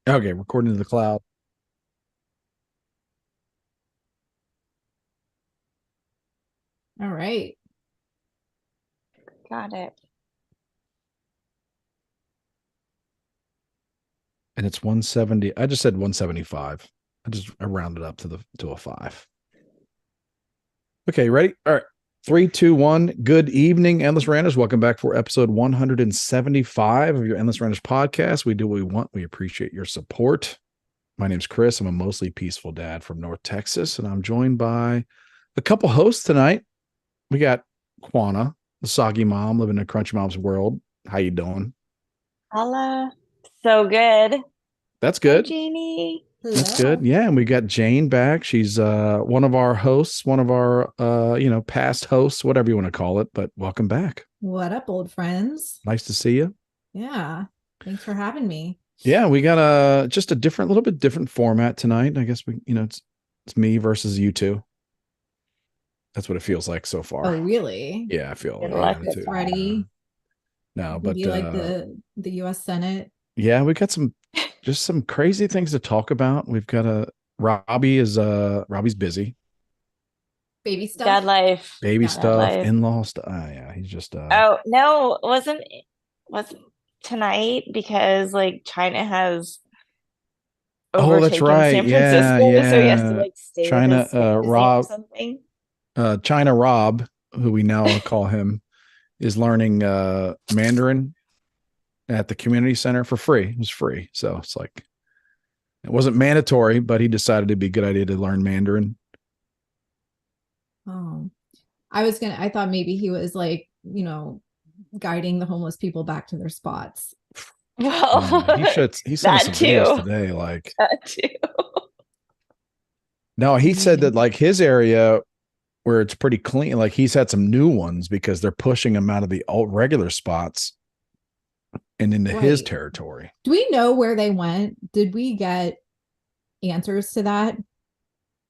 Okay, recording to the cloud. All right. Got it. And it's 170. I just said 175. I rounded up to a five. Okay, ready? All right. Three, two, one. Good evening, Endless Ranters. Welcome back for episode 175 of your Endless Ranters podcast. We do what we want. We appreciate your support. My name's Chris. I'm a mostly peaceful dad from North Texas, and I'm joined by a couple hosts tonight. We got Quana, the soggy mom living in Crunchy Mom's world. How you doing? Holla. So good. That's Hi, good. Jeannie. That's Hello. good. Yeah, and we got Jane back. She's one of our hosts, one of our past hosts, whatever you want to call it, but welcome back. What up, old friends? Nice to see you. Yeah. Thanks for having me. Yeah, we got a just a different little bit different format tonight. I guess it's me versus you two. That's what it feels like so Oh, far. really? Yeah, I feel Good like luck with attitude. Ready? No, Gonna but be like the US Senate. yeah, we got some crazy things to talk about. We've got Robbie's busy. Baby dad stuff. life. Baby Dad stuff, life. in-law stuff. Yeah, he's just Oh, no, wasn't tonight because like China has Oh, that's overtaken right. San Yeah, Francisco, so he has to yeah. like stay with China, his family or something. China Rob, who we now call him, is learning Mandarin at the community center for free. It was free. So it's like it wasn't mandatory, but he decided it'd be a good idea to learn Mandarin. Oh. I thought maybe he was like, guiding the homeless people back to their spots. Well, He sent us that some videos too. today. Like, That too. no, he said that Amazing. like his area where it's pretty clean, like he's had some new ones because they're pushing him out of the old regular spots and into his Right. territory. Do we know where they went? Did we get answers to that?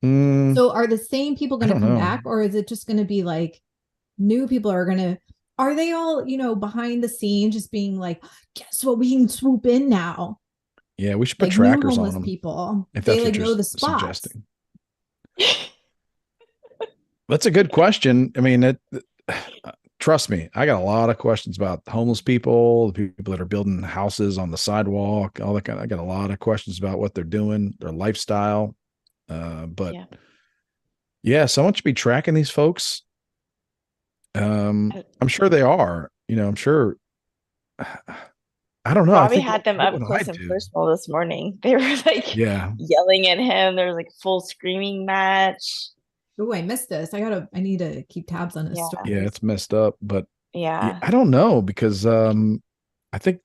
Mm, So are the same people I going to don't come know. back, or is it just going to be like new people are they all, behind the scenes just being like, guess what? We can swoop in now. Yeah, we should put Like new trackers on homeless them people. if They that's what like you're know the spots. suggesting. That's a good question. I mean, trust me, I got a lot of questions about homeless people, the people that are building houses on the sidewalk, all that kind of. I got a lot of questions about what they're doing, their lifestyle. But Yeah. yeah, someone should be tracking these folks. I'm sure they are. I'm sure. I don't know. I Robbie think had them what up would I close and do? personal this morning. They were like Yeah, yelling at him. There was like full screaming match. Oh, I missed this. I need to keep tabs on his Yeah. yeah, stories. it's messed up, but yeah, Yeah. I don't know because I think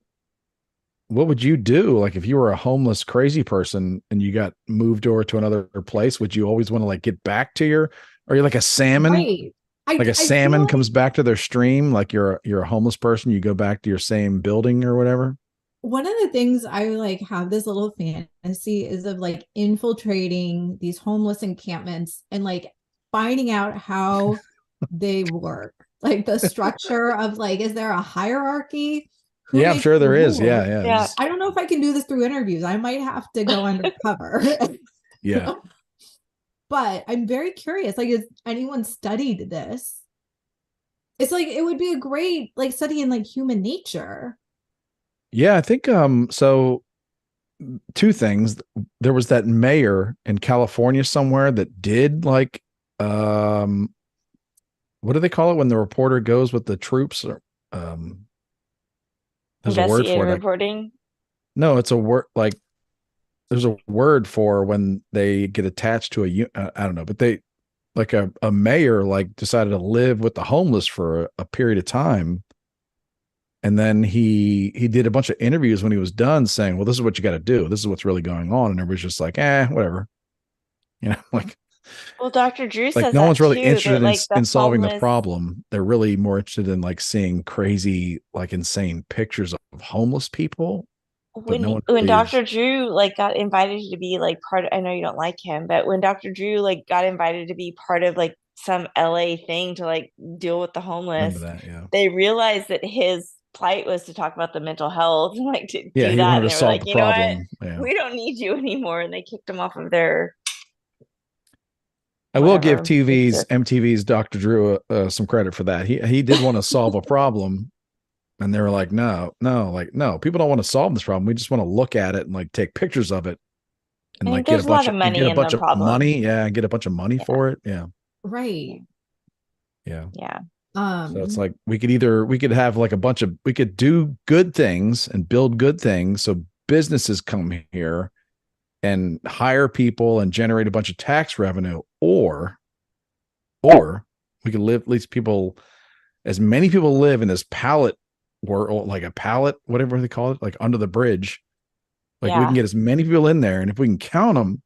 what would you do? Like if you were a homeless crazy person and you got moved over to another place, would you always want to like get back to your, are you like a salmon? Right. Like a I feel salmon comes like back to their stream, like you're a homeless person, you go back to your same building or whatever. one of the things I like have this little fantasy is of like infiltrating these homeless encampments and like finding out how they work. Like the structure of like, is there a hierarchy? Who Yeah, I'm makes sure the there is. rules? Yeah, yeah. Yeah. I don't know if I can do this through interviews. I might have to go undercover. Yeah. But I'm very curious. Like, has anyone studied this? It's like it would be a great like study in like human nature. Yeah, I think so two things. There was that mayor in California somewhere that did like um what do they call it when the reporter goes with the troops or there's a word Investigative for it. reporting. No, it's a word like there's a word for when they get attached to I don't know, but they like a mayor like decided to live with the homeless for a period of time. And then he did a bunch of interviews when he was done saying, well, this is what you got to do. This is what's really going on. And everybody's just like, whatever. Like Well, Dr. Drew like says no one's that really too, interested that like the in solving the homeless problem. They're really more interested in like seeing crazy, like insane pictures of homeless people, but no one when really is. Dr. Drew like got invited to be like part of, I know you don't like him, but when Dr. Drew like got invited to be part of like some LA thing to like deal with the Remember homeless, that? Yeah. they realized that his plight was to talk about the mental health and like to Yeah, do he that. wanted And to they were solve like, the you know what? problem. Yeah. We don't need you anymore. And they kicked him off of their I will give whatever. MTV's Dr. Drew some credit for that. He did want to solve a problem, and they were like, no, people don't want to solve this problem. We just want to look at it and like take pictures of it and I think like get a there's a lot bunch of of money in the problem. money. Yeah, get a bunch of money Yeah. for it. Yeah, Right. yeah. Yeah. So it's like we could have like we could do good things and build good things so businesses come here and hire people and generate a bunch of tax revenue, or we could live, at least people, as many people live in this pallet world, like a pallet, whatever they call it, like under the bridge. Like we can Yeah. get as many people in there, and if we can count them,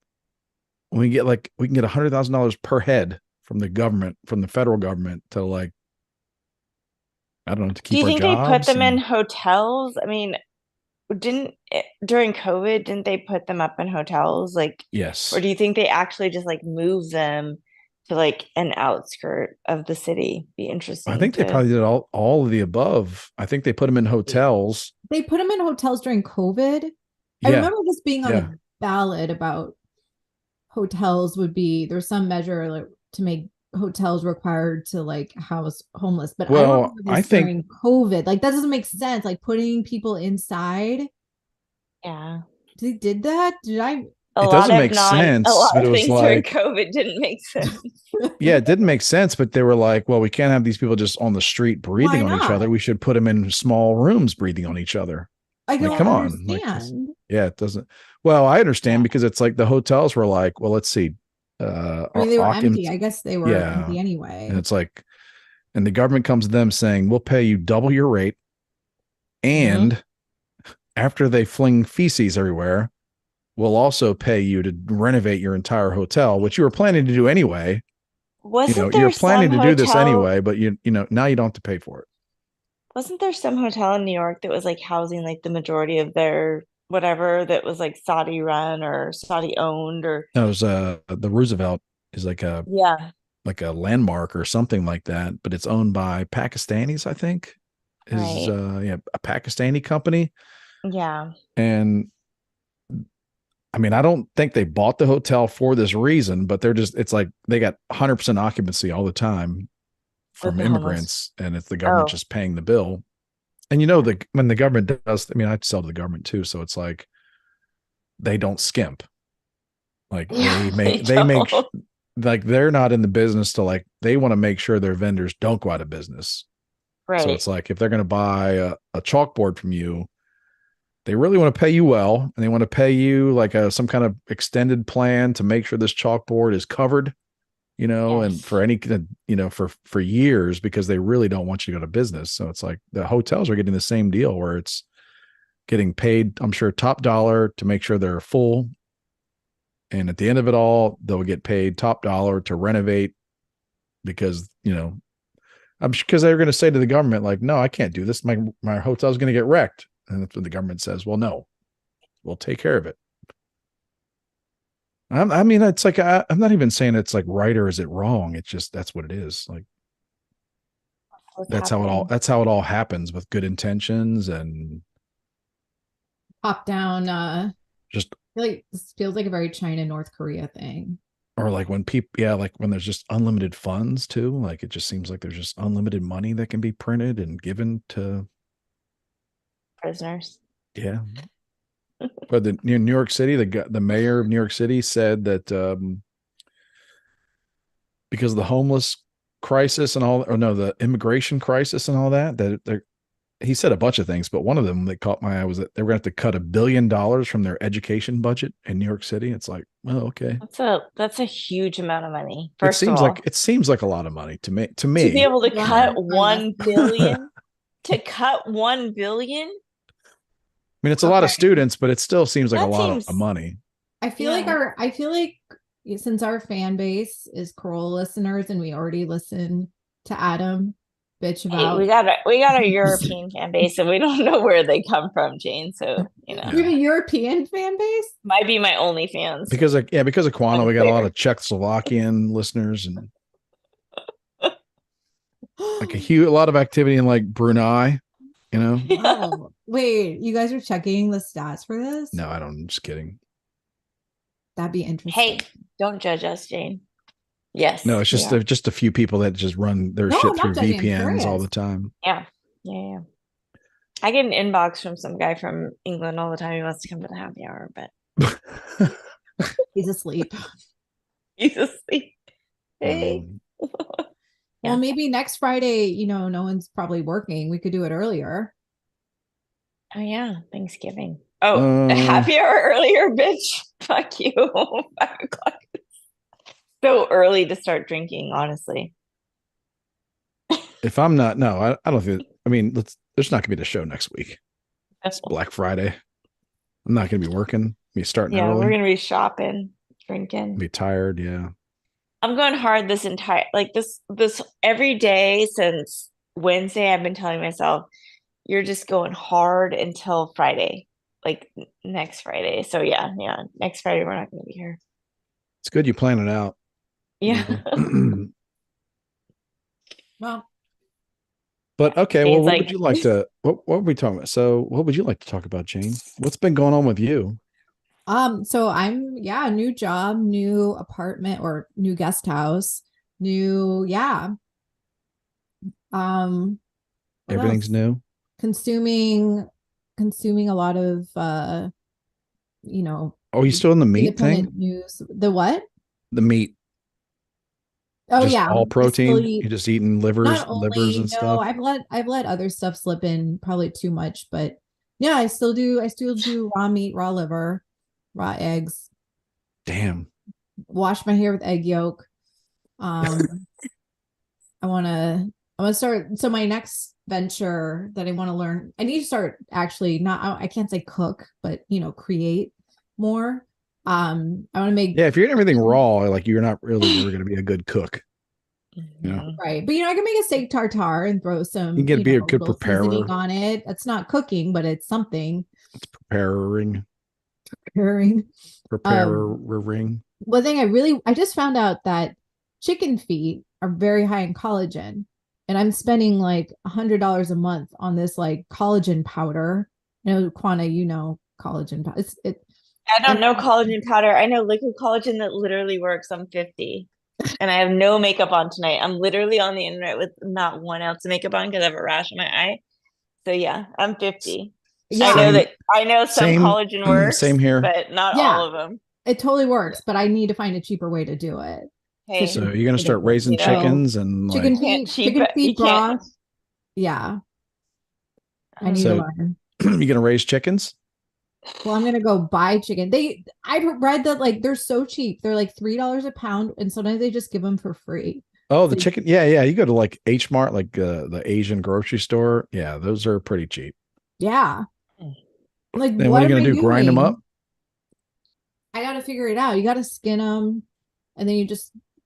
we can get $100,000 per head from the government, from the federal government, to like, I don't know, to Do keep you our think they put jobs. them in hotels? I mean, during COVID, didn't they put them up in hotels? Like, or Yes, do you think they actually just like move them to like an outskirt of the city? Be I interesting think they to. probably did all of the above. I think they put them in hotels. They put them in hotels during COVID. I Yeah, remember this being on yeah. the ballot about hotels would be there's some measure like, to make hotels required to like house homeless, but I Well, remember I this think during COVID. Like that doesn't make sense. Like putting people inside. Yeah. They did that? Did I? A it lot doesn't of make sense, but it was things during like, COVID didn't make sense. yeah, it didn't make sense, but they were like, well, we can't have these people just on the street breathing Why on each other. not? We should put them in small rooms breathing on each other. I Like, don't come on. Like, understand. yeah, it doesn't. Well, I understand Yeah. because it's like the hotels were like, well, let's see. I mean, Our they were empty. occupancy, I guess they were yeah. empty And anyway. it's like, and the government comes to them saying, we'll pay you double your rate. Mhm. And after they fling feces everywhere, we'll also pay you to renovate your entire hotel, which you were planning to do anyway. Wasn't You're there planning some to do this hotel? anyway, but now you don't have to pay for it. Wasn't there some hotel in New York that was like housing like the majority of their whatever that was like Saudi run or Saudi owned or That was the Roosevelt is yeah, like a landmark or something like that, but it's owned by Pakistanis, I think. Is right. a Pakistani company. Yeah. And I mean, I don't think they bought the hotel for this reason, but it's like they got 100% occupancy all the time With from the homeless. immigrants, and it's the government Oh, just paying the bill. And yeah. when the government does, I mean, I sell to the government too, so it's like they don't skimp. Like Yeah, they they make don't. like they're not in the business to like they want to make sure their vendors don't go out of business. So Right. it's like if they're going to buy a chalkboard from you, they really want to pay you well, and they want to pay you like some kind of extended plan to make sure this chalkboard is covered, and Yes. for any, for years, because they really don't want you to go to business. So it's like the hotels are getting the same deal where it's getting paid, I'm sure, top dollar to make sure they're full. And at the end of it all, they'll get paid top dollar to renovate because, I'm because they're going to say to the government, like, no, I can't do this. My hotel's going to get wrecked. And that's what the government says. Well, no, we'll take care of it. I mean, it's like, I'm not even saying it's like right or is it wrong. It's just, that's what it is. Like, What's happening? that's how it all happens with good intentions and Top down. just, Like this feels like a very China North Korea thing. or like when people, yeah, like when there's just unlimited funds too. Like it just seems like there's just unlimited money that can be printed and given to, Prisoners. yeah. But New York City, the mayor of New York City said that because of the homeless crisis and all, or no, the immigration crisis and all that he said a bunch of things, but one of them that caught my eye was that they were going to have to cut $1 billion from their education budget in New York City. It's like, well, okay. That's a huge amount of money. First of all, It seems like a lot of money to me. To to be me, able to cut Or less. 1 billion, to cut 1 billion, I mean, it's a lot of Okay. students, but it still seems like a that lot of seems money. I feel like yeah. since our fan base is Corolla listeners and we already listen to Adam bitch Hey, about we got a European fan base and we don't know where they come from, Jane. So, we have a European fan base. might be my only fans. Because of Quano, we got a lot of Czechoslovakian listeners and like a lot of activity in like Brunei. You know? Oh, wait, you guys are checking the stats for this? No, I don't. I'm just kidding. That'd be Hey, interesting. don't judge us, Jane. No, Yes, it's we just are. just a few people that just run their No, shit I'm not through judging. I'm VPNs all curious. the time. Yeah. Yeah, yeah. I get an inbox from some guy from England all the time. He wants to come to the happy hour, but He's asleep. he's asleep. Hey. Um, Well, Yeah. maybe next Friday, no one's probably working. We could do it earlier. Oh yeah, Thanksgiving. Oh, uh, happy hour earlier, bitch. Fuck you. 5 o'clock. So early to start drinking, honestly. if I'm not, no, I don't think. I mean, there's not gonna be the show next week. It's Black Friday. I'm not gonna be working. Be starting Yeah, we're early. gonna be shopping, drinking. Be tired. Yeah. I'm going hard this entire like this every day since Wednesday. I've been telling myself, you're just going hard until Friday, like next Friday. So yeah, next Friday we're not gonna be here. It's good you plan it out. Yeah. Well, But okay, well, Jane's what would like, you like to? What were we talking about? So, what would you like to talk about, Jane? What's been going on with you? so new job, new apartment or new guest house, new, yeah. What Everything's else? new. Consuming consuming a lot of you know, Oh, you still in the meat thing? independent news. The what? The meat, Oh just yeah, all I still protein. eat You're just eating not livers only and no, stuff. I've let other stuff slip in, probably too much, but yeah, I still do raw meat, raw liver, raw eggs, Damn. wash my hair with egg yolk. Um I want to start, so my next venture that I want to learn, I need to start actually not, I can't say cook, but create more. I want to make, Yeah, if you're eating everything raw, like you're not really ever going to be a good cook. You know, mhm. right, but I can make a steak tartare and throw you some, can be a good little seasoning preparer. on it. That's not cooking, but it's something. Preparing, Preparing. Um, preparing. one thing I just found out that chicken feet are very high in collagen, and I'm spending like $100 a month on this like collagen powder. Quana, collagen powder. I don't And know collagen powder. I know liquid collagen that literally works. I'm 50 and I have no makeup on tonight. I'm literally on the internet with not 1 ounce of makeup on because I have a rash on my eye. So yeah, I'm 50. yeah, I know some Same, collagen works, same here. but not all yeah, of them. it totally works, but I need to find a cheaper way to do it. It's Hey, So just you're gonna start ridiculous. raising you know, So chickens and like, chicken feet, you can't. broth. Yeah, I need to so learn. you're gonna raise chickens? Well, I'm gonna go buy chicken. I read that like they're so cheap. They're like $3 a pound, and sometimes they just give them for free. Oh, the So chicken. Yeah, yeah. You go to like H Mart, like the Asian grocery store. Yeah, those are pretty cheap. yeah, like Then what what are you am gonna I do? Grind them up? doing? I got to figure it out. You got to skin them, and then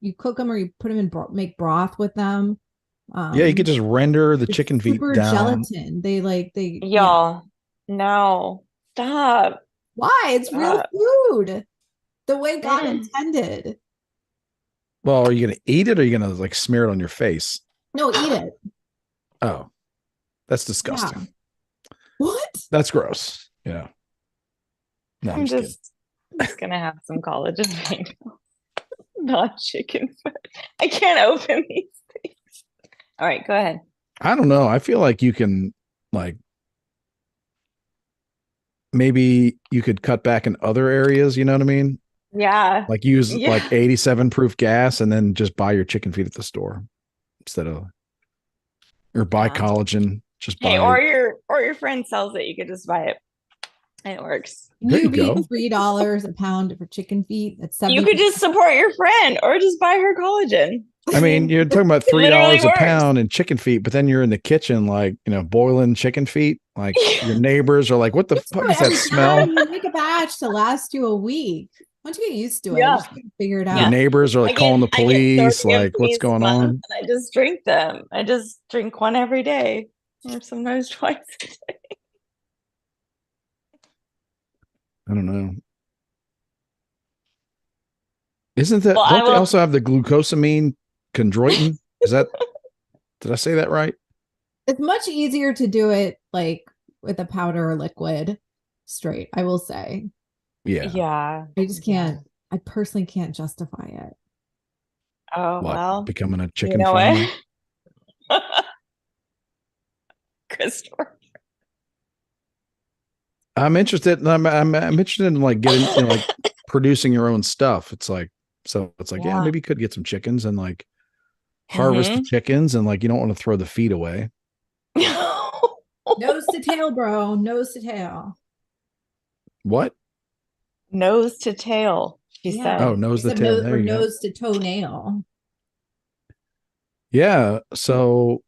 you cook them or you put them in make broth with them. Yeah, you could Um, just render the it's chicken feet super down. gelatin. Yeah. Y'all, no, stop, Why? It's real stop. food, the way God Mm. intended. Well, are you gonna eat it or are you gonna like smear it on your face? No, eat it. Oh, that's Yeah. disgusting. What? That's gross. Yeah. No, I'm I'm just kidding. just gonna have some collagen right now. Not chicken foot. I can't open these things. All right, go ahead. I don't know. I feel like you can like maybe you could cut back in other areas, you know what I mean? Yeah. Like use like Yeah. 87 proof gas and then just buy your chicken feet at the store instead of or buy Yeah. collagen. Just Hey, buy. or your friend sells it. You could just buy it. It works. There you You beat go. $3 a pound for chicken feet. That's You 70. could just support your friend or just buy her collagen. I mean, you're talking about It literally $3 a works. pound in chicken feet, but then you're in the kitchen, like, boiling chicken feet. Like your neighbors are like, what the Just do fuck it is that every time. smell? You make a batch to last you a week. Once you get used to it, you Yeah. just gotta figure it Your Yeah. out. neighbors are like calling the I get 30 police, of like, what's these a going month on? and I just drink them. I just drink one every day or sometimes twice a day. I don't know. Isn't that, Well, I don't they will. also have the glucosamine chondroitin? Is that, did I say that right? It's much easier to do it like with a powder or liquid straight, I will say. Yeah. Yeah. I just can't, I personally can't justify it. Oh, What? well, Becoming a you chicken know farmer? what? Christopher. I'm interested. I'm interested in like getting, like producing your own stuff. It's like, so it's like, yeah, Yeah. maybe you could get some chickens and like harvest the Mm-hmm. chickens, and like you don't want to throw the feed away. Nose to tail, bro. Nose to tail. What? Nose to tail, she Yeah. Oh, said. nose the Except tail. nose There or you go. nose to toenail. Yeah. So,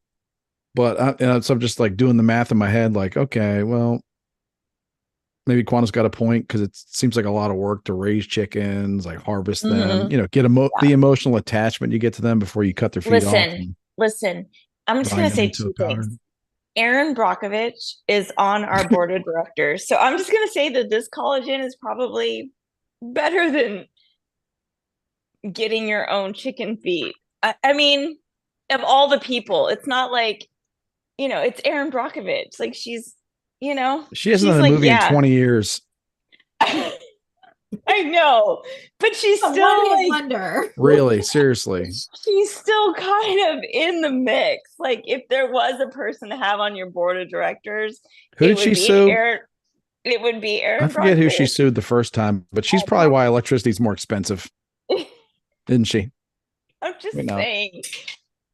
but so I'm just like doing the math in my head, like, okay, well, maybe Quanta's got a point because it seems like a lot of work to raise chickens, like harvest them, Mm-hmm. get Yeah. the emotional attachment you get to them before you cut their feet off Listen, and listen. I'm just grind gonna them say into a two powder. things. Aaron Brockovich is on our board of directors. So I'm just gonna say that this collagen is probably better than getting your own chicken feet. I mean, of all the people, it's not like, it's Aaron Brockovich. Like She hasn't she's done a like, movie in yeah. 20 years. I know, but she's A one still hit like, wonder. Really, seriously. she's still kind of in the mix. Like, if there was a person to have on your board of directors, Who it did would she be sue? Aaron. It would be I Aaron forget who she Brockovich. sued the first time, but she's probably why electricity's more expensive, isn't she? I'm You just know. saying.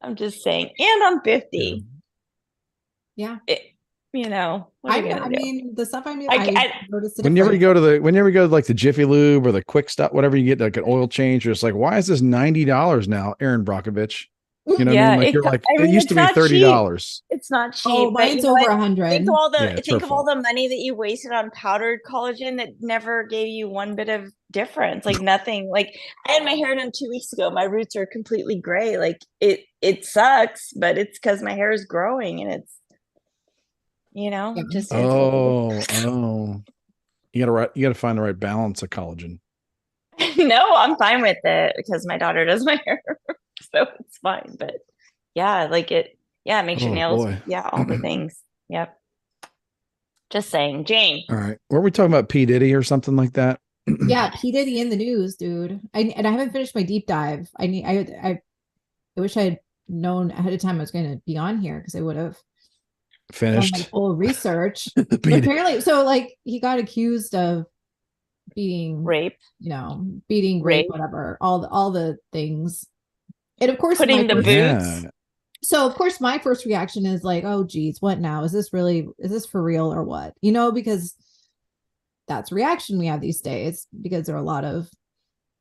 I'm just saying. And I'm Yeah. 50. Yeah. It, what are you gonna I do? mean, the stuff I knew, I, I I noticed a Whenever you difference. go whenever you go to like the Jiffy Lube or the Quick Stop, whatever you get, like an oil change, you're just like, why is this $90 now, Aaron Brockovich? You know what I mean? yeah, Like you're like, I it mean, used to it's be not $30. cheap. It's not Oh, cheap, but you mine's know over what? 100. Yeah, it's her Think of all fault. the money that you wasted on powdered collagen that never gave you one bit of difference. Like nothing. Like I had my hair done 2 weeks ago. My roots are completely gray. Like it sucks, but it's because my hair is growing and it's Yeah. just is what it Oh. You gotta find the right balance of collagen. is. No, I'm fine with it because my daughter does my hair, so it's fine. But yeah, like it makes your Oh nails, boy. yeah, all the things. Yep. Just saying, Jane. All right. Were we talking about P. Diddy or something like that? Yeah, P. Diddy in the news, dude. I haven't finished my deep dive. I wish I had known ahead of time I was going to be on here because I would have done my Finished. full research. But P. apparently, so like he got accused of being, Rape, beating, rape, rape, whatever, all the things. And of course, putting the boots. of course, my first reaction is like, oh, geez, what now? Is this for real or what? Because that's reaction we have these days because there are a lot of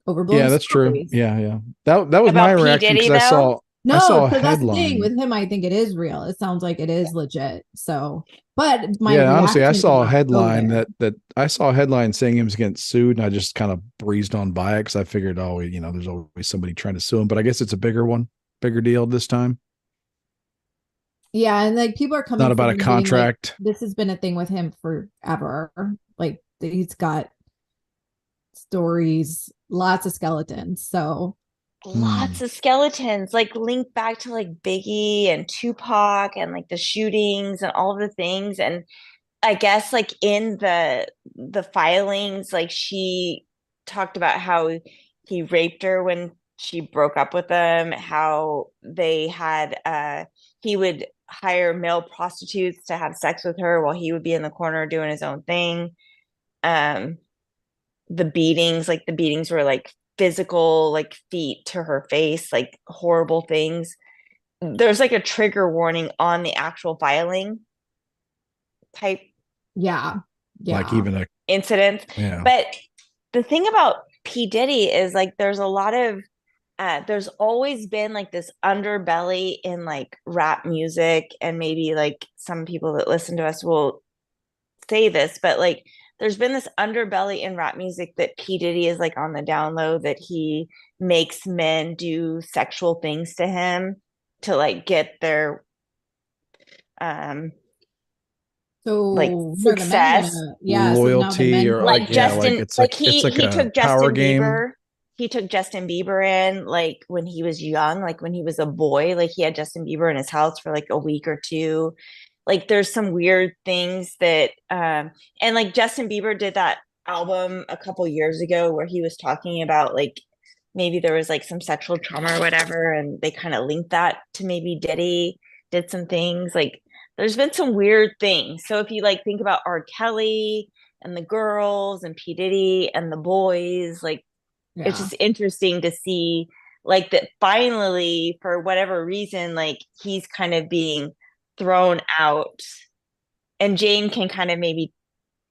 overblown Yeah, that's true. stories. Yeah. That was my About P. reaction Diddy, because though? I No, saw a so that's the thing headline. with him. I think it is real. It sounds like it is legit. So, but my Yeah, honestly, I reaction did saw a not go headline there. that I saw a headline saying he was getting sued, and I just kind of breezed on by it because I figured, oh, there's always somebody trying to sue him. But I guess it's a bigger deal this time. Yeah, and like people are Not coming for about a him, being like, contract. this has been a thing with him forever. Like he's got stories, lots of skeletons. So Lots of skeletons, like linked back to like Biggie and Tupac and like the shootings and all of the things. And I guess like in the filings, like she talked about how he raped her when she broke up with him, how they had he would hire male prostitutes to have sex with her while he would be in the corner doing his own thing. Um the beatings were like physical, like feet to her face, like horrible things. There's like a trigger warning on the actual filing type yeah, Like yeah. even a incidents. yeah. But the thing about P. Diddy is like there's a lot of there's always been like this underbelly in like rap music, and maybe like some people that listen to us will say this, but like there's been this underbelly in rap music that P. Diddy is like on the down low, that he makes men do sexual things to him to like get their um like So what are the men success. gonna? Yeah. So now the Loyalty men or can like Like yeah, get. like Justin, it's like like it's he like he a took power Justin game. Bieber. he took Justin Bieber in like when he was young, like when he was a boy, like he had Justin Bieber in his house for like a week or two. Like there's some weird things that and like Justin Bieber did that album a couple years ago where he was talking about like maybe there was like some sexual trauma or whatever, and they kind of linked that to maybe Diddy did some things. Like there's been some weird things. So if you like think about R. Kelly and the girls and P. Diddy and the boys, like it's Yeah. just interesting to see like that finally for whatever reason like he's kind of being thrown out, and Jane can kind of maybe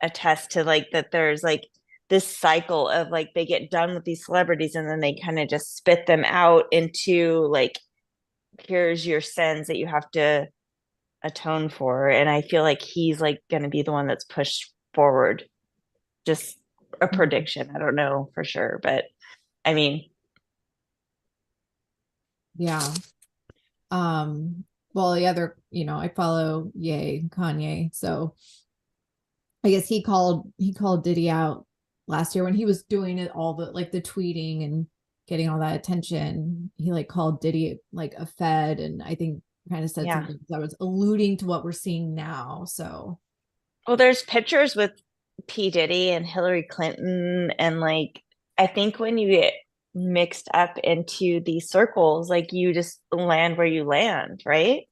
attest to like that there's like this cycle of like they get done with these celebrities and then they kind of just spit them out into like here's your sins that you have to atone for, and I feel like he's like going to be the one that's pushed forward. Just a prediction, I don't know for sure, but I mean, Yeah. Well, the other, I follow Kanye, so I guess he called Diddy out last year when he was doing it, all the like the tweeting and getting all that attention. He like called Diddy like a fed, and I think kind of said yeah. something that was alluding to what we're seeing now. So Well, there's pictures with P. Diddy and Hillary Clinton, and like I think when you get mixed up into these circles, like you just land where you land, right?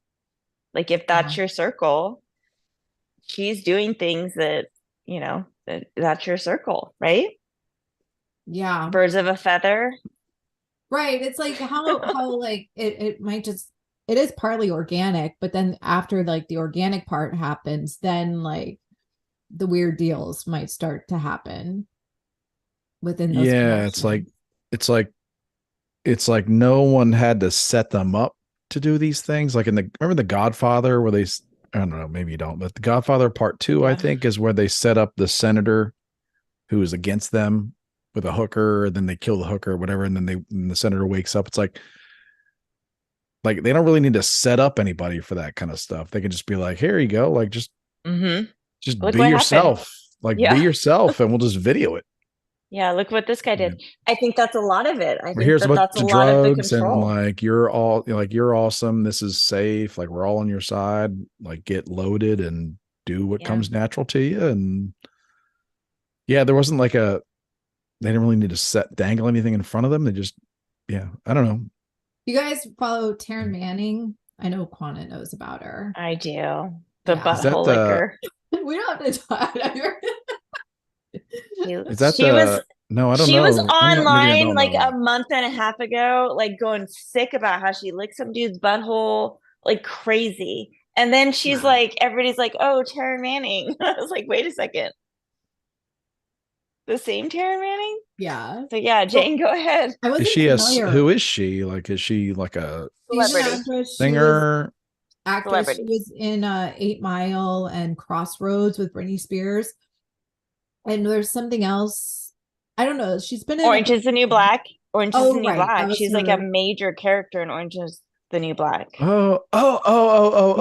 Like if yeah, that's your circle, she's doing things that, that's your circle, right? yeah, Birds of a feather. right. It's like how like it might just, it is partly organic, but then after like the organic part happens, then like the weird deals might start to happen within those Yeah, connections. it's like it's like no one had to set them up to do these things. Like in the remember the Godfather where I don't know, maybe you don't, but the Godfather Part 2, I Yeah. think, is where they set up the senator who is against them with a hooker, and then they kill the hooker or whatever, and then and the senator wakes up. It's like they don't really need to set up anybody for that kind of stuff. They can just be like, here you go, like Mm-hmm. just Look be what happened. yourself. Like be Yeah. yourself and we'll just video it. Yeah. Look what this guy Yeah. did. I think that's a lot of it. I Well, think here's a that bunch that's a of lot of the drugs and control. like you're awesome. This is safe. Like we're all on your side. Like get loaded and do what Yeah. comes natural to you. And yeah, there wasn't like they didn't really need to dangle anything in front of them. They just, yeah, I don't know. You guys follow Taryn Manning? I know Quana knows about her. I do. The Yeah. Is that butthole liquor. We don't have to talk. is that She was no, I don't she was know. Maybe I online don't like know. a month and a half ago, like going sick about how she licked some dude's butthole like crazy. And then she's Yeah. like, everybody's like, oh, Taryn Manning. I was like, wait a second. The same Taryn Manning? Yeah. So yeah, Jane, go ahead. I Is wasn't she familiar. who is she? Like, is she like a She's an Celebrity. actress. She was singer? actress. She Celebrity. was in 8 Mile and Crossroads with Britney Spears. And there's something else. I don't know. She's been in a Orange is the New Black. Orange is the Oh, New right. That Black. was She's like a her. major character in Orange is the New Black. Oh.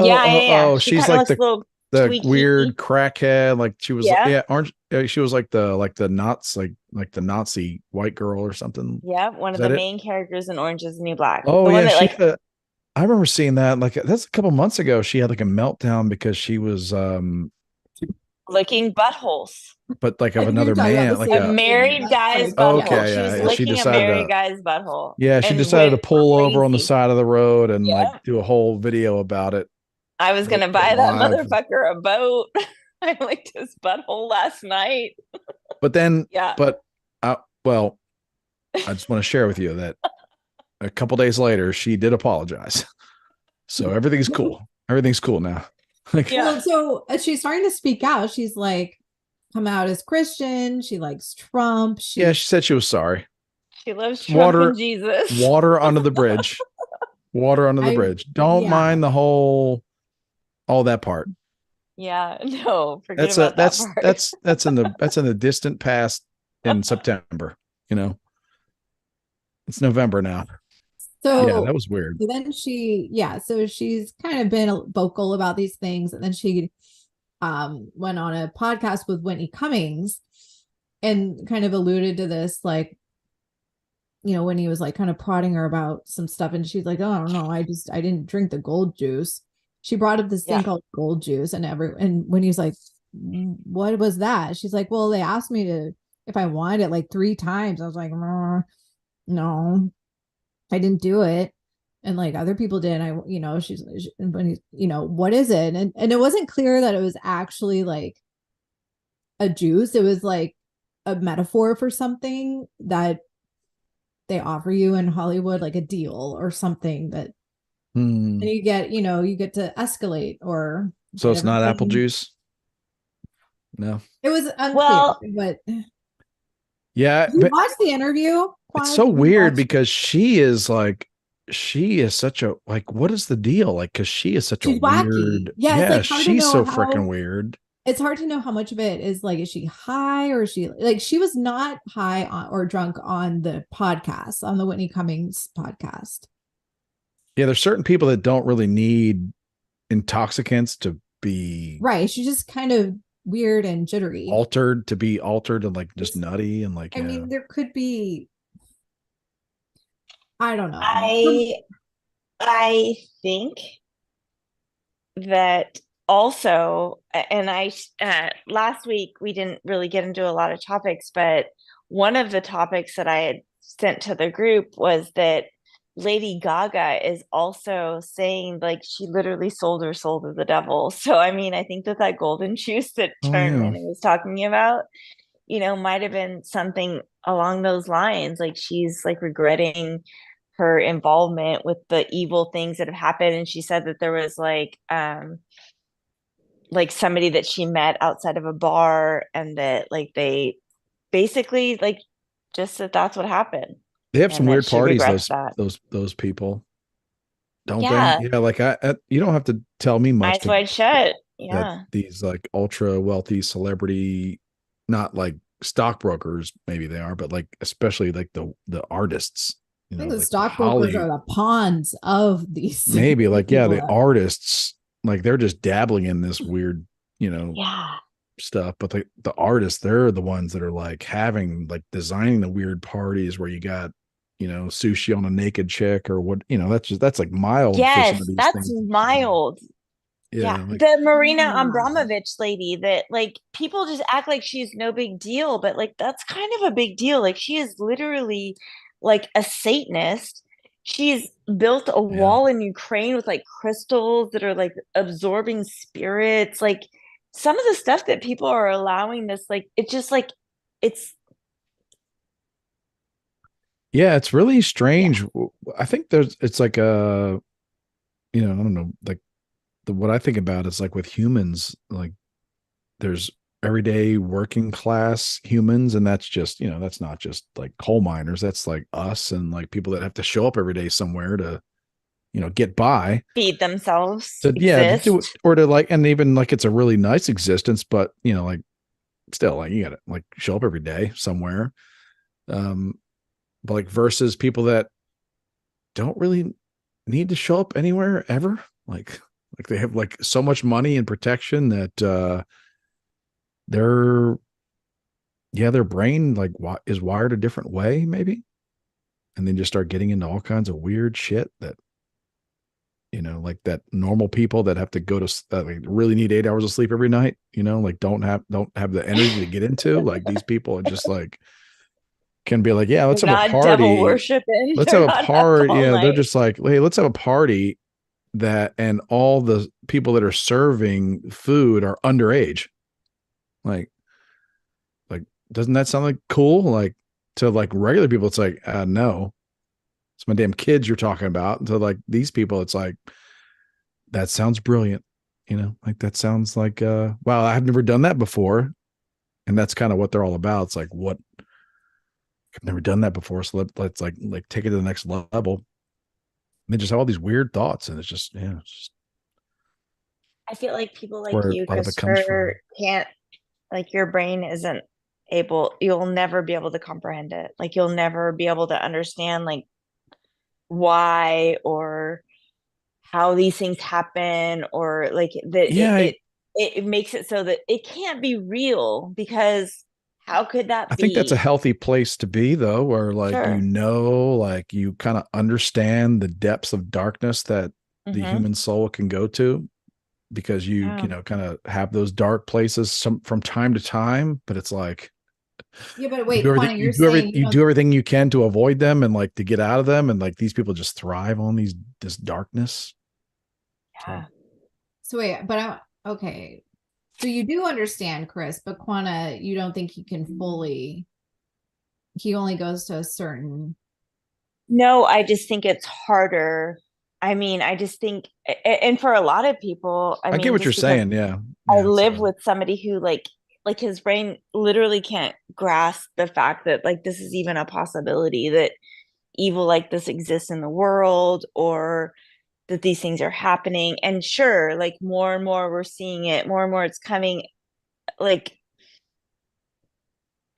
Yeah. Oh, She she's kind of like looks a little the tweaky. weird crackhead. Like she was, Yeah. yeah, orange. She was like the Nazi, like the Nazi white girl or something. Yeah. One Is of the that it? main characters in Orange is the New Black. Oh The one yeah, that she like had I remember seeing that. Like that's a couple months ago. She had like a meltdown because she was licking buttholes. but like I of think we were another talking about man, the like A same a thing. married guy's Like, butthole. okay, She yeah, was yeah. She licking a decided married to guy's butthole yeah, she and decided to went pull over on the crazy. side of the road and like Yeah. do a whole video about it. I was gonna buy that Live. motherfucker a boat. I licked his butthole last night. But then, Yeah. but well, I just want to share with you that a couple days later, she did apologize. So everything's cool. Everything's cool now. Like, Yeah. Well, so as she's starting to speak out, she's like, come out as Christian. She likes Trump. yeah, She she said she was sorry. She loves Trump Water, and Jesus. water under the bridge. Water under the I bridge. Don't yeah. mind all that part. Yeah, no, forget That's about that part. that's in the distant past in September. You know, it's November now. So Yeah, that was weird. then so she's kind of been vocal about these things, and then she went on a podcast with Whitney Cummings and kind of alluded to this, like when he was like kind of prodding her about some stuff, and she's like, oh, I don't know, I didn't drink the gold juice. She brought up this thing Yeah. called gold juice, and when he was like, what was that? She's like, well, they asked me to if I wanted it like 3 times. I was like, no, I didn't do it. And like other people did. When he's, what is it? And it wasn't clear that it was actually like a juice. It was like a metaphor for something that they offer you in Hollywood, like a deal or something that, and you get to escalate or So get it's not apple everything. juice. No. It was unclear, Well, but Yeah, you but watched the interview, it's Quad? so Did you weird watch? because she is such a like, what is the deal? Like, because she is such a She's wacky. weird, Yeah, it's yeah, like hard to she's know so freaking how. weird. It's hard to know how much of it is like, is she high or is she like, she was not high on, or drunk on the podcast, on the Whitney Cummings podcast. Yeah, there's certain people that don't really need intoxicants to be Right. She's just kind of weird and jittery. altered and like just It's, nutty and like, I yeah. mean, there could be, I don't know. I I think that also, and I last week we didn't really get into a lot of topics, but one of the topics that I had sent to the group was that Lady Gaga is also saying like she literally sold her soul to the devil. So I mean, I think that golden juice that Oh yeah. Charmaine was talking about, might have been something along those lines. Like she's like regretting her involvement with the evil things that have happened. And she said that there was like somebody that she met outside of a bar and that like they basically like just that that's what happened They have some and that weird she parties, regrets that. those people, don't they? Yeah. Yeah, like you don't have to tell me much Eyes to wide shut. that Yeah. these like ultra wealthy celebrity, not like stockbrokers, maybe they are, but like especially like the artists, I think the like the stockbrokers are Holly, the pawns of these maybe like, yeah, people. the artists, like they're just dabbling in this weird, Yeah. stuff. But the artists, they're the ones that are like having like designing the weird parties where you got, sushi on a naked chick or what, that's like mild for some of Yes, these that's things. mild. Yeah, Yeah, like the Marina Yeah. Abramovich lady that like people just act like she's no big deal, but like that's kind of a big deal. Like she is literally like a Satanist. She's built a yeah. wall in Ukraine with like crystals that are like absorbing spirits. Like some of the stuff that people are allowing this, like it's just like it's Yeah, it's really yeah, strange. I think it's like I don't know, like what I think about is like with humans, like there's everyday working class humans, and that's just, that's not just like coal miners. That's like us and like people that have to show up every day somewhere to, get by. feed themselves, To yeah, to do it exist. or to like, and even like it's a really nice existence, but like still like you gotta like show up every day somewhere. Um, but like versus people that don't really need to show up anywhere ever. Like they have like so much money and protection that their their brain like is wired a different way maybe, and then just start getting into all kinds of weird shit that like that normal people that have to go to like really need 8 hours of sleep every night, like don't have the energy to get into. Like these people are just like can be like, yeah, let's They're have a not devil party. worshiping. Let's They're have a not up party. all Yeah, they're night. just like, hey, let's have a party that, and all the people that are serving food are underage. Like, like, doesn't that sound like cool? Like to like regular people, it's like, no, it's my damn kids you're talking about. And to like these people, it's like, that sounds brilliant. Like that sounds like, wow, I've never done that before. And that's kind of what they're all about. It's like, what, I've never done that before. So let's like take it to the next level. And they just have all these weird thoughts. And it's just, yeah, it's just I feel like people like where a you, lot of it comes from. Christopher, can't like your brain isn't able, you'll never be able to comprehend it. Like you'll never be able to understand like why or how these things happen or like that Yeah. it makes it so that it can't be real because How could I that think that's a be? healthy place to be though, where like Sure. like you kind of understand the depths of darkness that the Mm-hmm. human soul can go to because you Yeah. know kind of have those dark places some from time to time, but it's like Yeah, but wait, Quana, you're saying you you don't. do everything you can to avoid them and like to get out of them, and like these people just thrive on this darkness. So Yeah. So wait, but I okay. So you do understand Chris, but Quana, you don't think he can fully. He only goes to a certain. No, I just think it's harder. I mean, I just think, and for a lot of people, I I get mean, what you're just because saying. Yeah, I yeah. live So with somebody who like his brain literally can't grasp the fact that like this is even a possibility that evil like this exists in the world or that these things are happening. And sure, like more and more we're seeing it, more and more it's coming like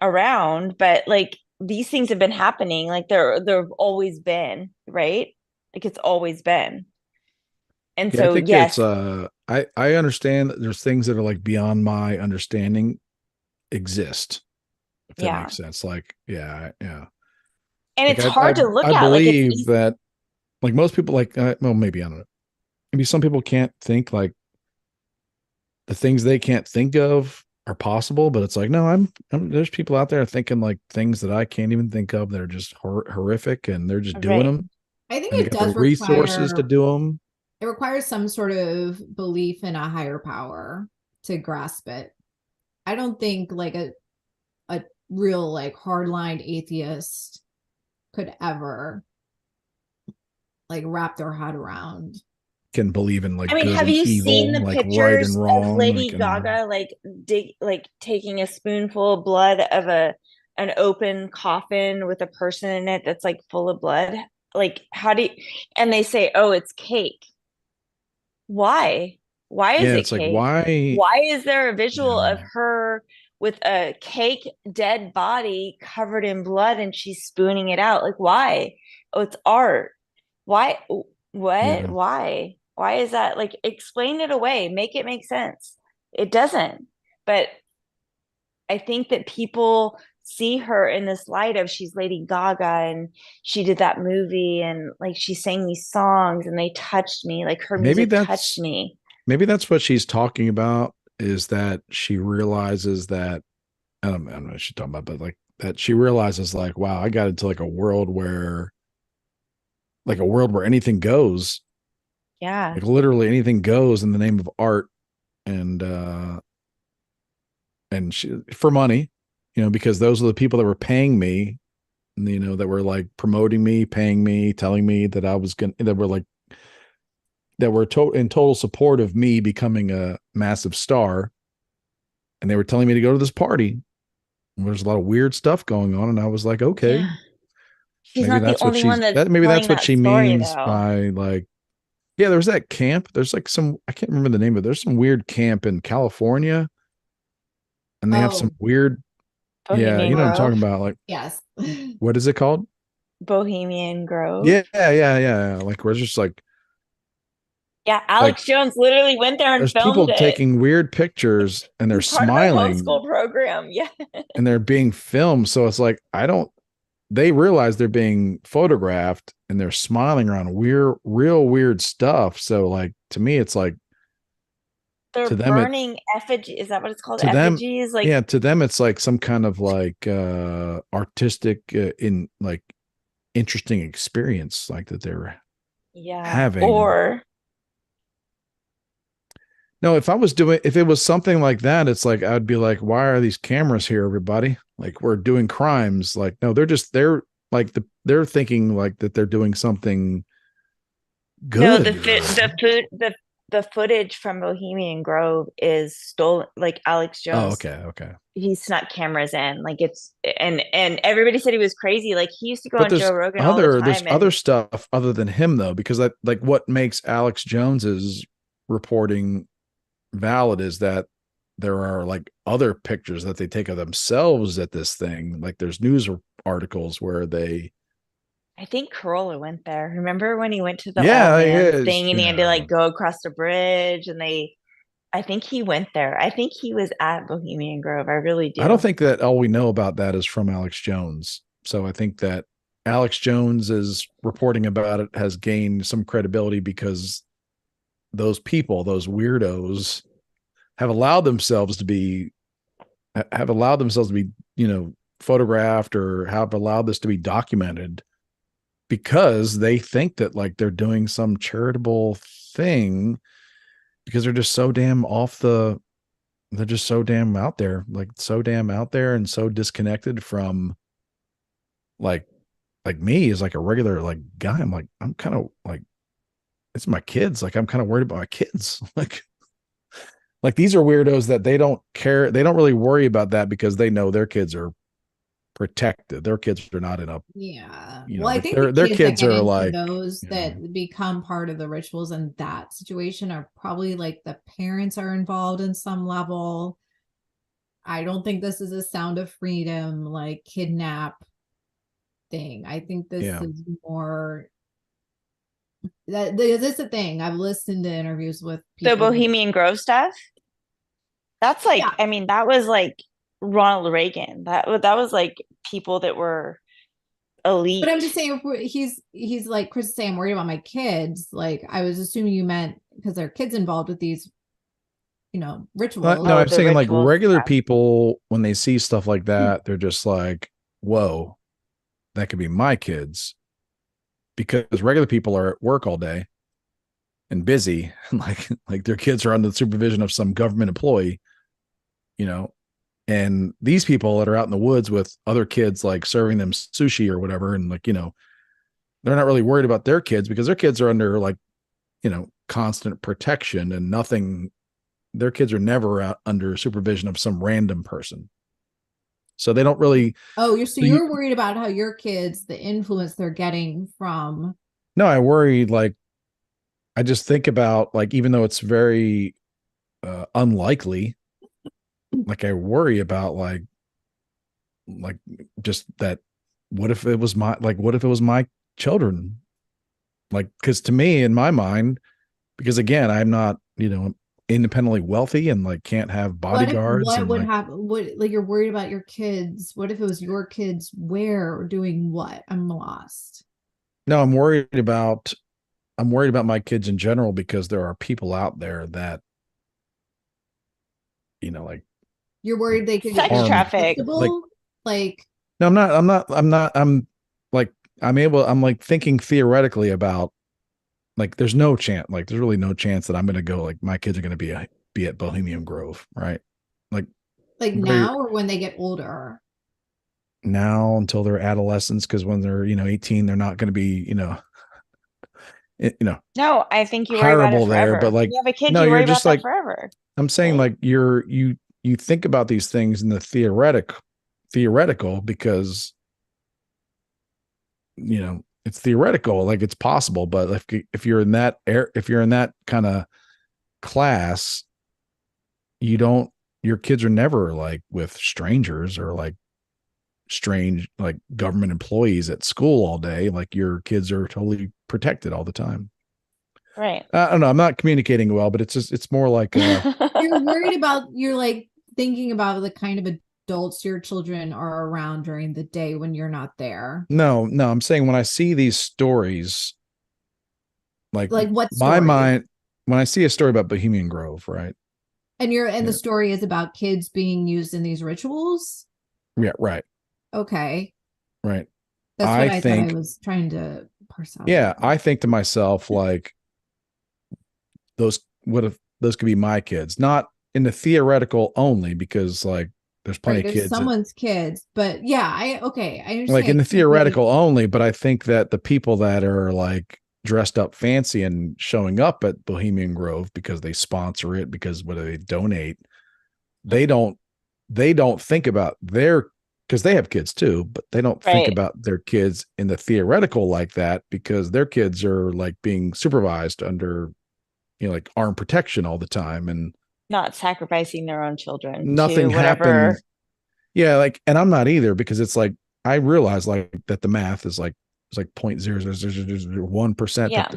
around, but like these things have been happening, like they've always been, right? Like it's always been. And yeah, I so think it's yes, I understand that there's things that are like beyond my understanding exist, if that yeah. makes sense. Like yeah. And Like it's hard to I look at, like it's believe easy. that like most people like well maybe I don't know, maybe some people can't think like the things they can't think of are possible, but it's like no, there's people out there thinking like things that I can't even think of that are just horrific, and they're just doing Right. them, I think and they it got the does resources to require. do them. It requires some sort of belief in a higher power to grasp it. I don't think like a real like hardline atheist could ever like wrap their head around. Can believe in I like mean, good have and you seen evil, the like right pictures and of wrong, like Lady and Gaga like taking a spoonful of blood of a an open coffin with a person in it that's like full of blood? Like how do you, and they say, "Oh, it's cake." Why? Why is yeah, it it's like cake? why Why is there a visual yeah of her with a cake dead body covered in blood and she's spooning it out? Like why? Oh, it's art. Why? What? yeah Why? Why is that? Like explain it away, make it make sense. It doesn't. But I think that people see her in this light of she's Lady Gaga and she did that movie and like she sang these songs and they touched me, like her maybe music touched that's me. maybe that's what she's talking about, is that she realizes that I don't know what she's talking about, but like that she realizes like, wow, I got into like a world where anything goes, Yeah. like literally anything goes in the name of art, and she for money, you know, because those are the people that were paying me, you know, that were like promoting me, paying me, telling me that I was gonna, that were like that were in total support of me becoming a massive star, and they were telling me to go to this party. There's a lot of weird stuff going on, and I was like, okay, Yeah. She's not the only one that's maybe that's telling what that she story means though. by like, yeah, there's that camp. There's like some, I can't remember the name of it. There's some weird camp in California, and they have some Oh, weird, yeah, Bohemian you know what I'm Grove. talking about. Like, yes. what is it called? Bohemian Grove. Yeah. Like, we're just Yeah, like Alex Jones literally went there and there's filmed people it. taking weird pictures and they're He's part of my smiling homeschool program. Yeah. and they're being filmed. So it's like, they realize they're being photographed and they're smiling around real weird stuff. So like, to me, it's like, They're to them, burning effigy. Is that what it's called? to them Effigies? Like, yeah, to them it's like some kind of like artistic in like interesting experience like that they're yeah. having. Or No, if it was something like that, it's like I'd be like, why are these cameras here, everybody? Like, we're doing crimes. Like, no, they're like they're thinking like that they're doing something no, good or the footage from Bohemian Grove is stolen. Like Alex oh, Jones, okay. he snuck cameras in. Like it's and everybody said he was crazy. Like he used to go But on Joe Rogan all the there's time, other and stuff other than him though, because that like what makes Alex Jones's reporting valid is that there are like other pictures that they take of themselves at this thing. Like there's news articles where they, I think Corolla went there. Remember when he went to the all yeah, man yeah, thing and he had to yeah, like go across the bridge and they I think he went there. I think he was at Bohemian Grove. I really I don't do. think that all we know about that is from Alex Jones. So I think that Alex Jones is reporting about it has gained some credibility because those people, those weirdos, have allowed themselves to be photographed or have allowed this to be documented because they think that like they're doing some charitable thing because they're just so damn they're just so damn out there, like so damn out there and so disconnected from like me as like a regular like guy. I'm kind of like, it's my kids. Like I'm kind of worried about my kids. Like these are weirdos that they don't care. They don't really worry about that because they know their kids are protected. Their kids are not in a, Yeah. Well, I like think the their kids that kids get are into like, those that become part of the rituals in that situation are probably like the parents are involved in some level. I don't think this is a Sound of Freedom like kidnap thing. I think this yeah, is more this is the thing. I've listened to interviews with The people. Bohemian Grove stuff. That's like, Yeah, I mean, that was like Ronald Reagan. That was like people that were but I'm just elite. saying he's like Chris is saying, I'm worried about my kids. Like I was assuming you meant because there are kids involved with these, rituals. no, Oh, I'm the saying like rituals and regular stuff. people, when they see stuff like that, they're just like, whoa, that could be my kids, because regular people are at work all day and busy and like their kids are under the supervision of some government employee, you know. And these people that are out in the woods with other kids like serving them sushi or whatever, and like, they're not really worried about their kids because their kids are under like, constant protection and nothing. Their kids are never out under supervision of some random person, so they don't really. Oh, So you you're worried about how your kids, the influence they're getting from. No, I worry, like I just think about like, even though it's very unlikely, like I worry about like just that, what if it was my children, like, because to me, in my mind, because again, I'm not, independently wealthy and like can't have bodyguards What and would like, happen? What like you're worried about your kids? What if it was your kids where or doing what? I'm lost. no, I'm worried about my kids in general because there are people out there that, like You're worried they could get Sex harm, traffic. like, irresistible? Like no, I'm like, I'm like thinking theoretically about, like, there's no chance, like there's really no chance that I'm going to go, like my kids are going to be at Bohemian Grove, right? Like very now or when they get older? now until they're adolescents, because when they're 18, they're not going to be you know No, I think you worry about it hireable there. But forever. like, When you have a kid, no, you you're worry just about that like, forever. I'm saying, Right? like you think about these things in the theoretical because it's theoretical, like it's possible. But if you're in that if you're in that kind of class, you don't your kids are never like with strangers or like strange like government employees at school all day. Like your kids are totally protected all the time. Right. I don't know, I'm not communicating well, but it's more like You're worried about you're like thinking about the kind of adults your children are around during the day when you're not there. no, I'm saying when I see these stories, like Like what my story? mind, when I see a story about Bohemian Grove, right? And the Yeah, story is about kids being used in these rituals. yeah, right, Okay. right. That's what I I thought I think, was trying to parse out yeah, there. I think to myself, like, those what if those could be my kids, not in the theoretical only, because like there's plenty Right. of There's kids that, someone's kids, but yeah, I like, in understand. the 'Cause, like, theoretical only. But I think that the people that are like dressed up fancy and showing up at Bohemian Grove because they sponsor it, because whether they donate, they don't think about their, because they have kids too, but they don't think Right. about their kids in the theoretical like that, because their kids are like being supervised under, like armed protection all the time, and Not sacrificing their own children to nothing whatever. happens. Yeah, like, and I'm not either, because it's like I realize like that the math is like it's like 0.0001% Yeah.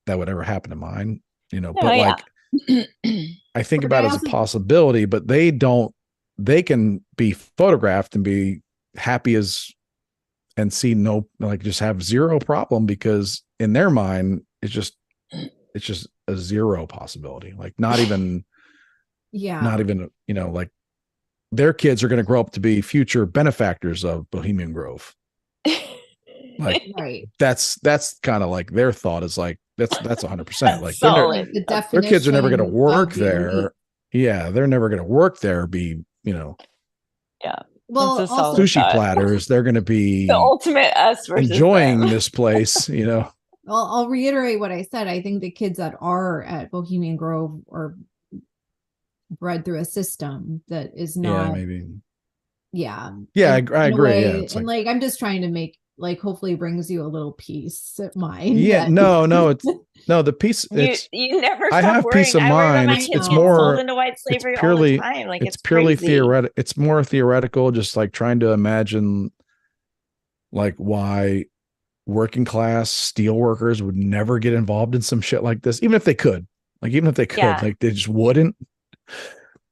that would ever happen to mine, No, but yeah. like, I think But about I as a also, possibility, but they can be photographed and be happy as and see no, like just have zero problem because in their mind, it's just a zero possibility. Like not yeah, even, like their kids are going to grow up to be future benefactors of Bohemian Grove. Like right. that's kind of like their thought is like, that's 100%. That's Like they're solid. Like the their kids are never going to definition work of the there. elite. Yeah, they're never going to work there. Be Yeah. That's Well, a also, solid sushi thought. platters. They're going to The be ultimate us versus enjoying them. this place. I'll reiterate what I said. I think the kids that are at Bohemian Grove are bred through a system that is Yeah, not, maybe. yeah, Yeah, I in a agree. Yeah, way. it's And like, like, I'm just trying to make, like, hopefully brings you a little peace of mind yeah, that no, it's no the piece. You never I stop have peace worrying. of I worry about mind. my I kids get know. sold into white It's slavery all the purely time. Like it's it's purely crazy. theoretical. It's more theoretical. Just like trying to imagine like why working class steel workers would never get involved in some shit like this, even if they could. Like even if they could, Yeah. like they just wouldn't.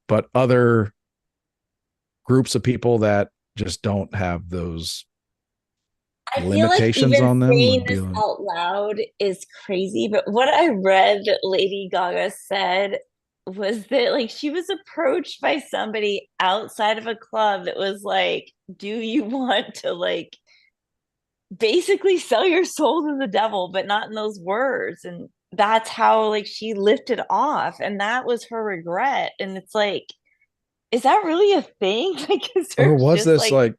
But other groups of people that just don't have those I feel like limitations even on them saying would be this like, out loud is crazy, but what I read that Lady Gaga said was that like she was approached by somebody outside of a club that was like, "Do you want to like basically sell your soul to the devil, but not in those words?" And that's how like she lifted off, and that was her regret. And it's like, is that really a thing? Like, is there or was just this like like,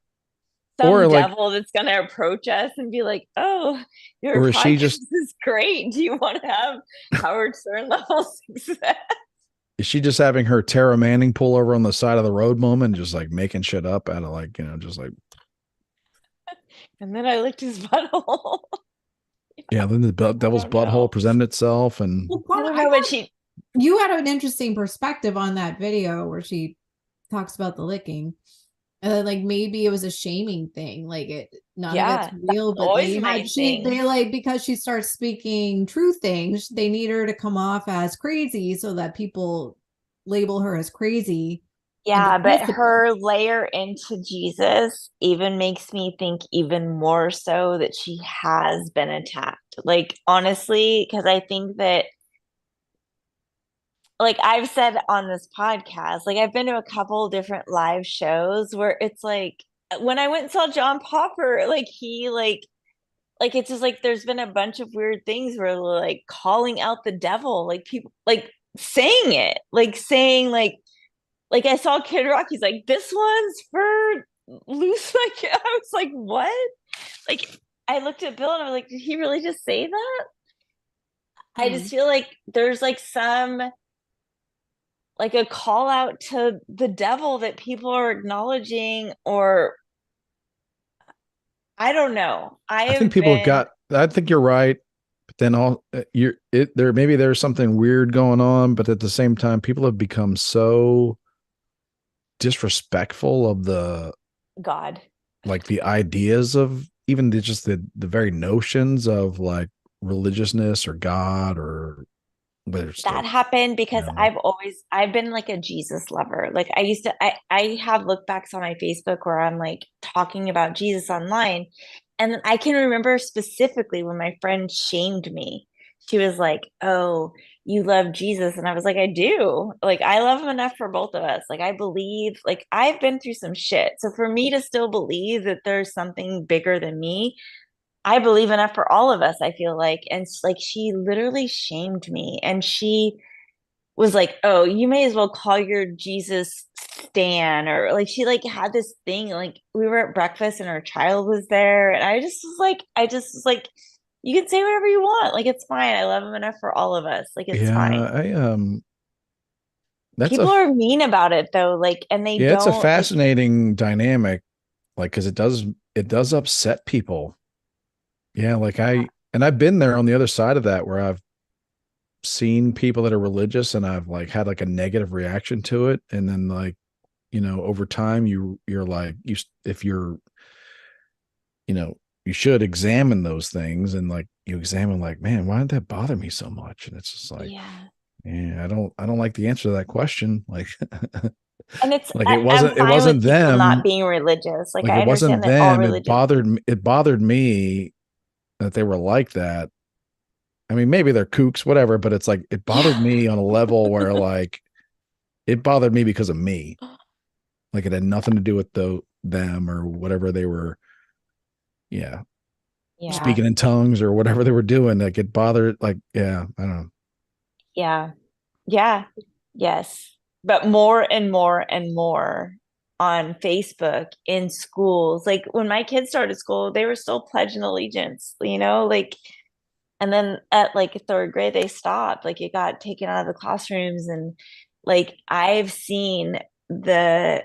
some or like, devil that's going to approach us and be like, "Oh, your or is she podcast just is great. Do you want to have Howard Stern level success?" is she just having her Tara Manning pull over on the side of the road moment, just like making shit up out of like, just like, And then I licked his butthole. yeah, then the I devil's don't know. butthole presented itself. And Well, I don't I know what thought she. you had an interesting perspective on that video where she talks about the licking. And then, like, maybe it was a shaming thing, like it none of it's Yeah, that's real, but always my thing. they like, because she starts speaking true things, they need her to come off as crazy so that people label her as crazy and Yeah, but detestable. her layer into Jesus even makes me think even more so that she has been attacked. Like, honestly, because I think that, like I've said on this podcast, like I've been to a couple different live shows where it's like when I went and saw John Popper, like he like it's just like there's been a bunch of weird things where like calling out the devil, like people like saying it, like saying like I saw Kid Rock, he's like, "This one's for loose." Like I was like, "What?" Like I looked at Bill and I was like, "Did he really just say that?" I just Hmm. feel like there's like some like a call out to the devil that people are acknowledging, or I don't know. I I think have people have been, got, I think you're right. But then maybe there's something weird going on, but at the same time, people have become so disrespectful of God, like the ideas of even just the very notions of like religiousness or God or whether it's that like, happened because like, I've been like a Jesus lover. Like I used to I have look backs on my Facebook where I'm like talking about Jesus online. And then I can remember specifically when my friend shamed me. She was like, "Oh, you love Jesus." And I was like, "I do. Like I love him enough for both of us. Like I believe, like I've been through some shit. So for me to still believe that there's something bigger than me, I believe enough for all of us, I feel like." And like she literally shamed me, and she was like, "Oh, you may as well call your Jesus Stan," or like she like had this thing, like we were at breakfast and her child was there, and I just was like, "You can say whatever you want. Like it's fine. I love him enough for all of us. Like it's yeah, fine." that's People are mean about it though, like, and they yeah, it's a don't like, fascinating dynamic, like because it does upset people. Yeah, like yeah, I've been there on the other side of that where I've seen people that are religious and I've like had like a negative reaction to it, and then like over time you're like if you're you should examine those things and like you examine like, man, why did that bother me so much? And it's just like yeah. Yeah, I don't like the answer to that question. Like, And it's like I'm it fine with wasn't people not them. being religious. Like Like I it wasn't understand that all them. religions. It bothered me that they were like that. I mean, maybe they're kooks, whatever, but it's like it bothered Yeah. me on a level where like it bothered me because of me. Like it had nothing to do with them or whatever they were, yeah, Yeah. speaking in tongues or whatever they were doing. Like it bothered, like, yeah, I don't know. Yeah. Yeah. Yes. But more and more and more on Facebook in schools. Like when my kids started school, they were still pledging allegiance, like, and then at like third grade, they stopped. Like it got taken out of the classrooms. And like I've seen the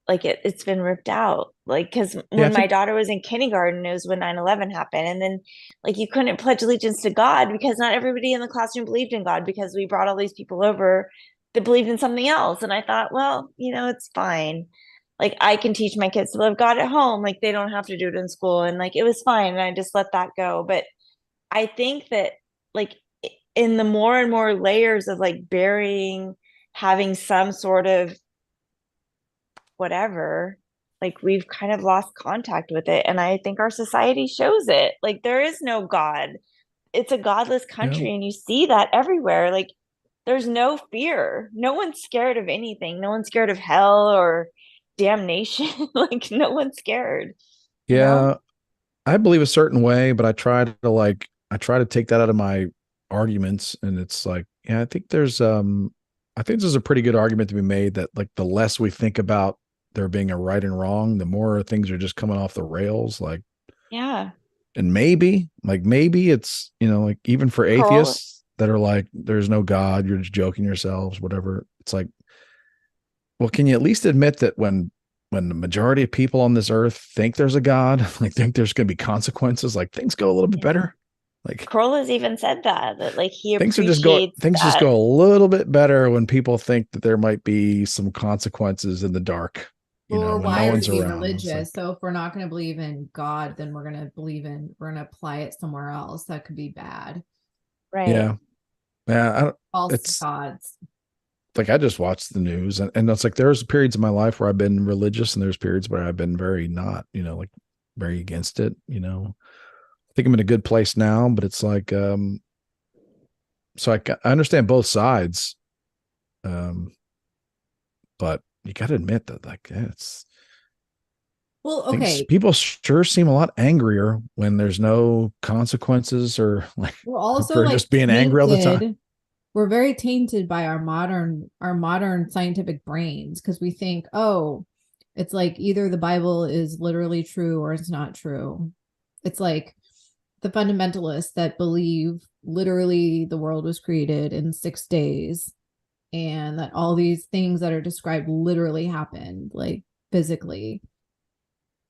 like it's been ripped out, like because Yeah, I when my think, daughter was in kindergarten, it was when 9/11 happened. And then like you couldn't pledge allegiance to God because not everybody in the classroom believed in God, because we brought all these people over that believed in something else. And I thought, well, it's fine. Like I can teach my kids to love God at home, like they don't have to do it in school. And like it was fine, and I just let that go. But I think that like in the more and more layers of like burying, having some sort of whatever, like we've kind of lost contact with it. And I think our society shows it. Like there is no God. It's a godless yeah, country, and you see that everywhere. Like there's no fear. No one's scared of anything. No one's scared of hell or damnation. Like no one's scared, you know? yeah, I believe a certain way, but I try to take that out of my arguments. And it's like, yeah, I think there's a pretty good argument to be made that like the less we think about there being a right and wrong, the more things are just coming off the rails. Like, Yeah. and maybe it's, like even for Corolla. atheists that are like, there's no God, you're just joking yourselves, whatever. It's like, well, can you at least admit that when the majority of people on this earth think there's a God, like think there's going to be consequences, like things go a little bit Yeah. better. Like Corolla's even said that like he appreciates things just that. go a little bit better when people think that there might be some consequences in the dark, Or when no wired one's to be around. It's like, religious. So if we're not going to believe in God, then we're going to apply it somewhere else. That could be bad. Right. yeah, yeah. False It's gods. like I just watch the news, and it's like there's periods in my life where I've been religious, and there's periods where I've been very not, like very against it. I think I'm in a good place now, but it's like, so I understand both sides, um, but you got to admit that like it's Well, things okay. people sure seem a lot angrier when there's no consequences or like We're also for like just being angry all the time. tainted. We're very tainted by our modern scientific brains, because we think, oh, it's like either the Bible is literally true or it's not true. It's like the fundamentalists that believe literally the world was created in 6 days, and that all these things that are described literally happened, like physically.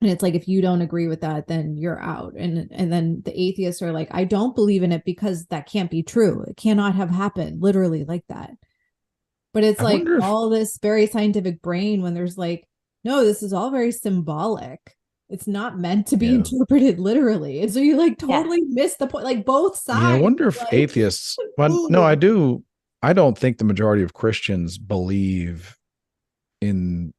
And it's like, if you don't agree with that, then you're out. And then the atheists are like, I don't believe in it because that can't be true. It cannot have happened literally like that. But it's I like wonder if all this very scientific brain, when there's like, no, this is all very symbolic. It's not meant to be yeah. interpreted literally. And so you like Yeah. totally miss the point, like both Yeah, I sides. wonder if Like, atheists, well, no, ooh. I don't think the majority of Christians believe in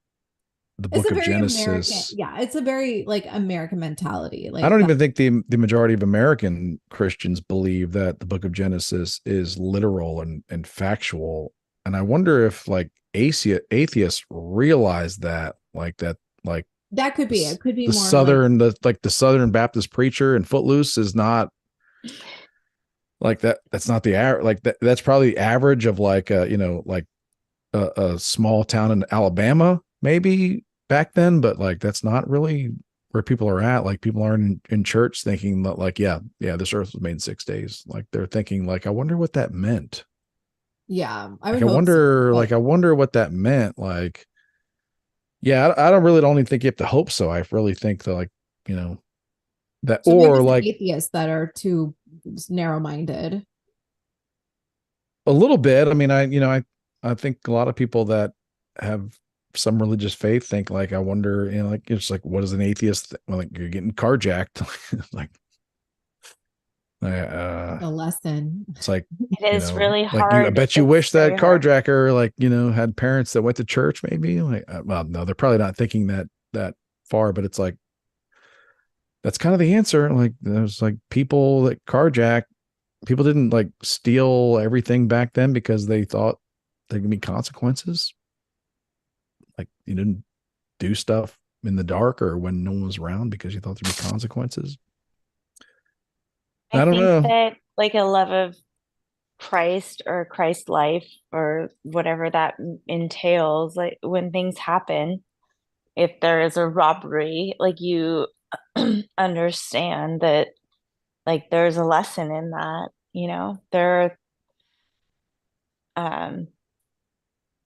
the It's book a of very American, Genesis. yeah, it's a very like American mentality. I Like don't that. even think the majority of American Christians believe that the book of Genesis is literal and factual. And I wonder if like atheists realize that, like That could be. It could be the more of like, southern the Southern Baptist preacher in Footloose is not like that. That's not the average. Like that's probably average of like like a small town in Alabama, maybe back then, but like that's not really where people are at. Like people aren't in church thinking that like, yeah, this earth was made in 6 days. Like they're thinking like, I wonder what that meant. yeah, I would hope so. Like But I wonder what that meant. Like, yeah, I don't even think you have to hope so. I really think that like, you know, that so maybe or it's the like atheists that are too narrow-minded. a little bit. I mean, I think a lot of people that have some religious faith think like, I wonder, like it's like, what is an atheist? Well, like you're getting carjacked, like A lesson. It's like, It is really like I hard. bet you It's wish that very hard. carjacker, like, had parents that went to church, maybe. Like, well, no, they're probably not thinking that far, but it's like, that's kind of the answer. Like, there's like people that carjack, people didn't like steal everything back then because they thought there could be consequences. Like, you didn't do stuff in the dark or when no one was around because you thought there'd be consequences. I I don't think know. that like a love of Christ or Christ life or whatever that entails, like when things happen, if there is a robbery, like you understand that like there's a lesson in that, there um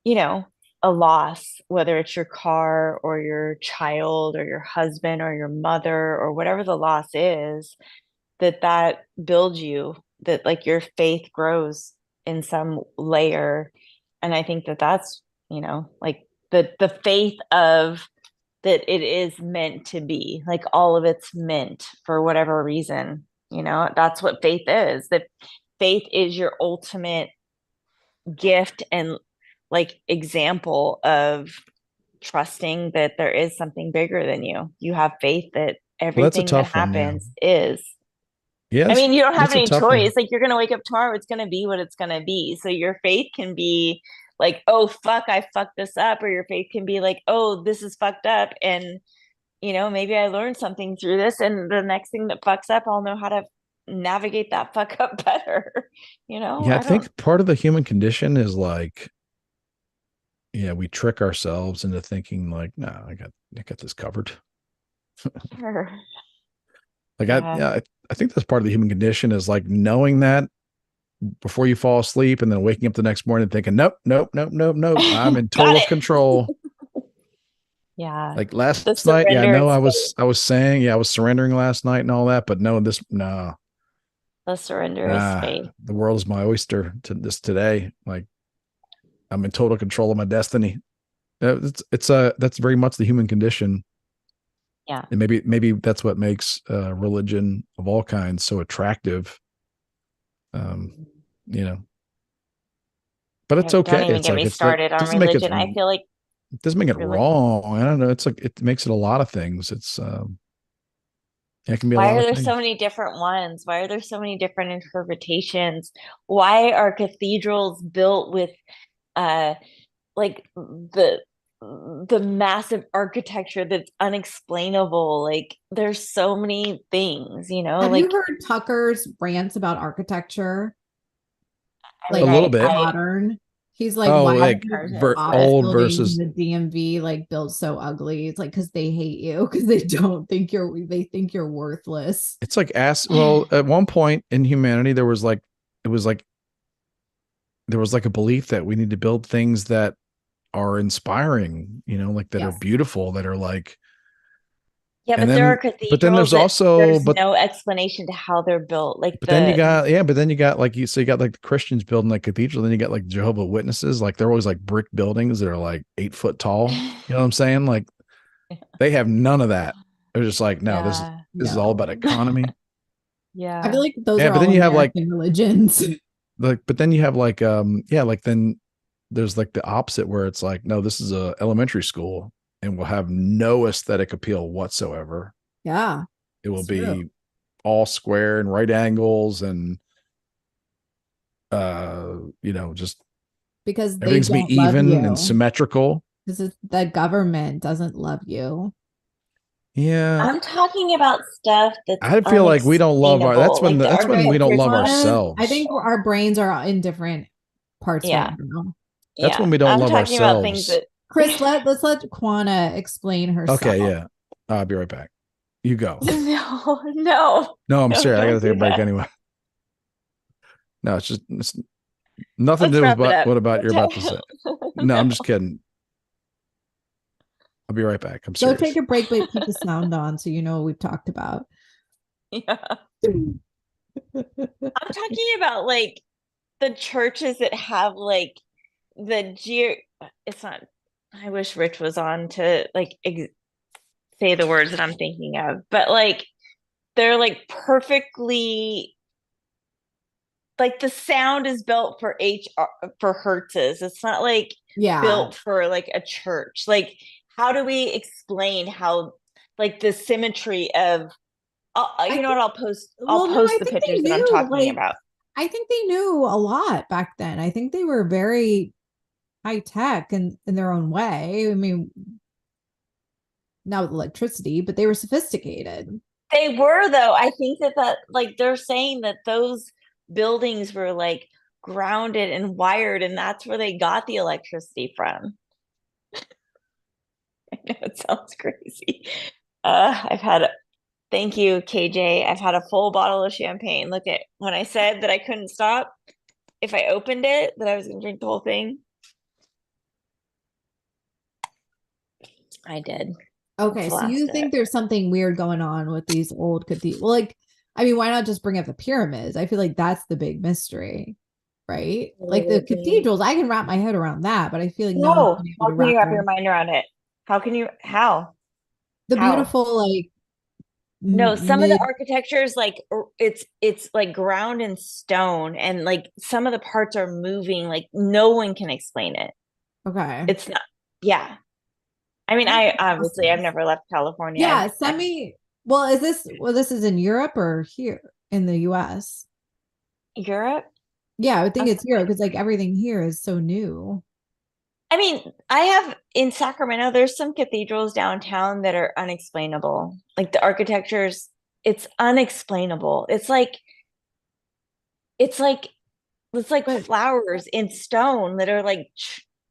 you know, a loss, whether it's your car or your child or your husband or your mother or whatever the loss is, that builds you, that like your faith grows in some layer. And I think that that's, like the faith of that it is meant to be, like all of it's meant for whatever reason, that's what faith is. That faith is your ultimate gift and like example of trusting that there is something bigger than you. You have faith that Well, that's a everything that tough one. Yeah. happens is. Yeah. I mean, you don't have That's a any tough choice. one. Like you're gonna wake up tomorrow, it's gonna be what it's gonna be. So your faith can be like, oh fuck, I fucked this up, or your faith can be like, oh, this is fucked up, and maybe I learned something through this, and the next thing that fucks up, I'll know how to navigate that fuck up better. Yeah. I I don't. think part of the human condition is like, yeah, we trick ourselves into thinking like, no, I got this covered. Sure. Like Yeah. I think that's part of the human condition is like knowing that before you fall asleep and then waking up the next morning thinking, nope, nope, nope, nope, nope. I'm in Got total it. control. Yeah. Like The last night, yeah, surrender no, is I was saying, yeah, I was surrendering last night and all that, but no, no, the surrender is nah, faith. the world is my oyster to this today. Like I'm in total control of my destiny. That's very much the human condition. Yeah. And maybe that's what makes religion of all kinds so attractive. Um, you know, but it's Don't okay. even It's get like me it's like started on doesn't make it religion. I feel like doesn't make it religion. wrong. I don't know. It's like it makes it a lot of things. It can be a Why lot are of there so things. many different ones? Why are there so many different interpretations? Why are cathedrals built with uh like the massive architecture that's unexplainable? Like there's so many things, Have you like heard Tucker's rants about architecture? I A mean Like little bit. I modern. He's like, Oh, why I've are like heard the it, office but old buildings in versus the DMV like built so ugly? It's like because they hate you because they think you're worthless. it's like well, at one point in humanity it was like there was like a belief that we need to build things that are inspiring, like that are Yes. beautiful, that are like yeah, and but there are but then cathedrals there's that also there's no explanation to how they're built. Like but then you the got yeah, but then you got like you got like the Christians building like cathedral, then you got like Jehovah Witnesses, like they're always like brick buildings that are like 8 foot tall. You know what I'm saying? Like they have none of that. They're just like, no, yeah. this is all about No. economy. I feel Yeah. like those Yeah, are but all then you have American religions. but then you have like yeah, like then there's like the opposite where it's like, no, this is a elementary school and will have no aesthetic appeal whatsoever. Yeah, It will it's true. be all square and right angles and just Because they everything's gonna don't be love even and you. symmetrical. This is the government doesn't love you. Yeah. I'm talking about stuff that's I feel like we don't love unexplainable, like the that's when we don't architecture love stuff. I ourselves. think our brains are in different parts right Yeah. now. That's Yeah. when we don't I'm love talking about things ourselves. that Chris, let's let Quana explain herself. Okay, yeah. I'll be right back. You go. no, no, No, I'm no, serious. I gotta don't take a do break that. anyway. No, it's nothing to Let's do with wrap it up. what about you're about to say. No, I'm just kidding. I'll be right back. I'm Go take serious. a break, but keep the sound on so you know what we've talked about. Yeah. I'm talking about like the churches that have like the geo it's not I wish Rich was on to like say the words that I'm thinking of, but like they're like perfectly like the sound is built for for hertzes. It's not like built for like a church. Like, how do we explain how like the symmetry of you know what, I'll well, no, I post the think they pictures that I'm knew, talking like, about. I think they knew a lot back then. I think they were very high tech in their own way. I mean, not with electricity, but they were sophisticated. They were, though. I think that like they're saying that those buildings were like grounded and wired, and that's where they got the electricity from. I know it sounds crazy. I've had Thank you, KJ. I've had a full bottle of champagne. Look at when I said that I couldn't stop. If I opened it, that I was going to drink the whole thing. I did. Okay, so you think there's something weird going on with these old cathedrals? Well, like, I mean, why not just bring up the pyramids? I feel like that's the big mystery, right? Like the cathedrals, I can wrap my head around that, but I feel like no one's No, been able how to can you wrap wrap your around mind around it? How can you? the How? beautiful, like, No, some of the mid. architecture is like it's like ground in stone, and like some of the parts are moving. Like no one can explain it. Okay. It's not. Yeah. I mean, I obviously I've never left California. Yeah, send me. Well, this is in Europe or here in the US? Europe. Yeah, I would think it's Europe because like everything here is so new. I mean, I have in Sacramento, there's some cathedrals downtown that are unexplainable. Like the architecture's, it's unexplainable. It's like But flowers in stone that are like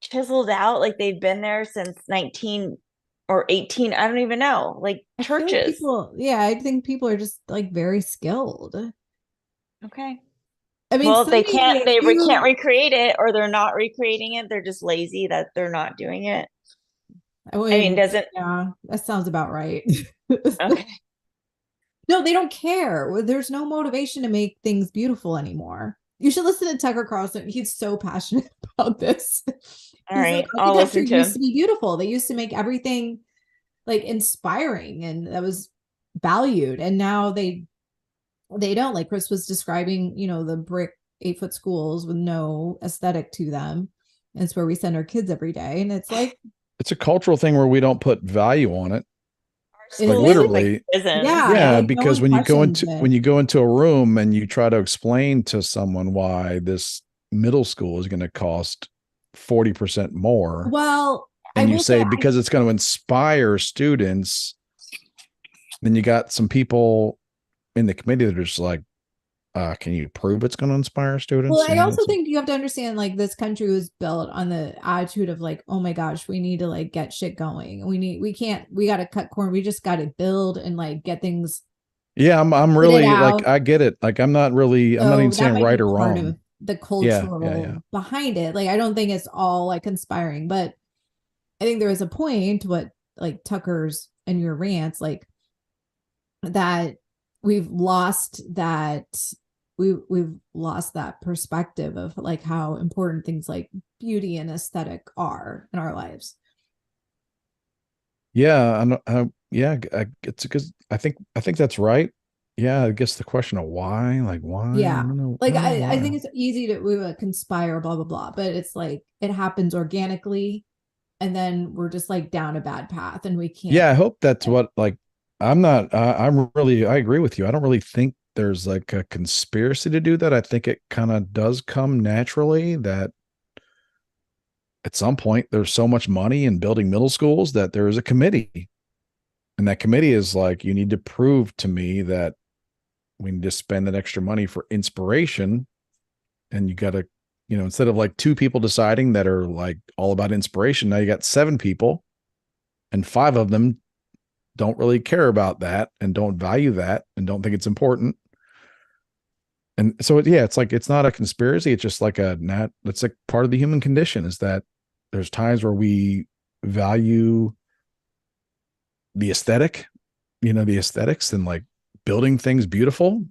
chiseled out, like they've been there since 19 or 18. I don't even know. Like I feel like churches. people, yeah, I think people are just like very skilled. Okay. I mean, Well, send me a can't few. recreate it, or they're not recreating it. They're just lazy that they're not doing it. I I mean, mean, doesn't yeah, that sounds about right. okay. No, they don't care. There's no motivation to make things beautiful anymore. You should listen to Tucker Carlson. He's so passionate about this. All He's like, right, I'll architecture listen to used him. to be beautiful. They used to make everything like inspiring and that was valued. And now they don't. Like Chris was describing, the brick 8-foot schools with no aesthetic to them. And it's where we send our kids every day. And it's like It's a cultural thing where we don't put value on it. Like Schools look like literally, prisons. yeah, yeah, like no because one questions it. when you go into a room and you try to explain to someone why this middle school is going to cost 40% more, Well, I and you will say say because it's going to inspire students, then you got some people in the committee that are just like, can you prove it's going to inspire well, students? I also think you have to understand like this country was built on the attitude of like, oh my gosh, we need to like get shit going. We got to cut corn. We just got to build and like get things. Yeah, I'm Get it really like, out. I get it. Like, I'm not even So that saying might right be or part of wrong. the Yeah, yeah, yeah. cultural behind it. Like, I don't think it's all like inspiring, but I think there is a point what like Tucker's and your rants, like that we've lost that we've lost that perspective of like how important things like beauty and aesthetic are in our lives. Yeah, yeah, it's because I think that's right. Yeah, I guess the question of why, like why, Yeah. I Like don't know I think why. it's easy to we would conspire, blah blah blah, but it's like it happens organically and then we're just like down a bad path and we can't. Yeah, I hope that's what like I'm not. I agree with you. I don't really think there's like a conspiracy to do that. I think it kind of does come naturally that at some point there's so much money in building middle schools that there is a committee, and that committee is like, you need to prove to me that we need to spend that extra money for inspiration. And you got to, instead of like two people deciding that are like all about inspiration, now you got seven people and five of them don't really care about that and don't value that and don't think it's important. And so, yeah, it's like, it's not a conspiracy. It's just like it's like part of the human condition is that there's times where we value the aesthetic, the aesthetics and like building things beautiful.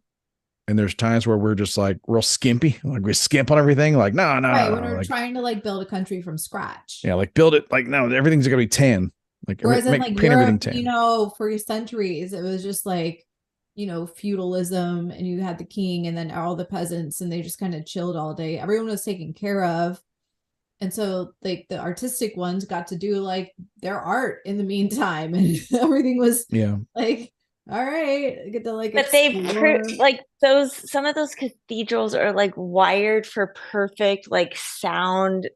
And there's times where we're just like real skimpy, like we skimp on everything. Like, no, no, Right, no, when no. we're Like, trying to like build a country from scratch. yeah, like build it. Like, no, everything's gonna be tan. Like, Whereas in like paint Europe, everything tan. for centuries, it was just like, feudalism, and you had the king and then all the peasants, and they just kind of chilled all day. Everyone was taken care of. And so like the artistic ones got to do like their art in the meantime, and everything was Yeah. like, all right, get to like But they explore. like some of those cathedrals are like wired for perfect like sound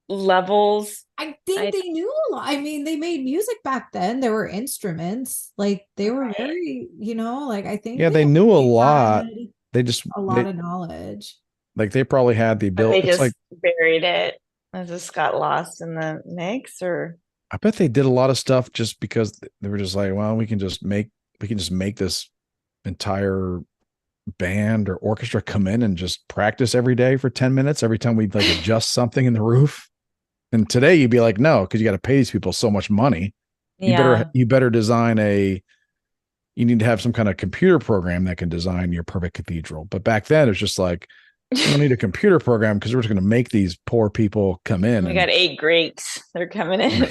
levels. I think I they knew a lot. I mean, they made music back then. There were instruments. Like they were right. very, like I think Yeah, they knew a they lot. had They just a lot they of knowledge. like they probably had the But they ability. It's like just buried it. It just got lost in the mix, or I bet they did a lot of stuff just because they were just like, well, we can just make this entire band or orchestra come in and just practice every day for 10 minutes every time we like adjust something in the roof. And today you'd be like, no, because you got to pay these people so much money. yeah. You better design you need to have some kind of computer program that can design your perfect cathedral. But back then it's just like, we don't need a computer program because we're just going to make these poor people come in We and got 8 greats. They're coming in.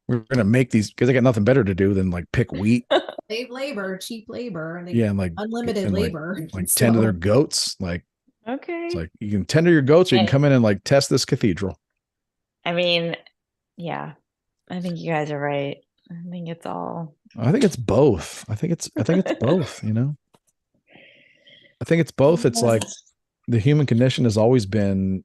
we're going to make these because they got nothing better to do than like pick wheat. Save labor, cheap labor, and Yeah. And unlimited and labor. like tend to their So goats. Like, it's Okay. like you can tend to your goats or you can And come in and like test this cathedral. I mean, yeah, I think you guys are right. I think it's all I think it's both. I think it's both, I think it's both. It's like the human condition has always been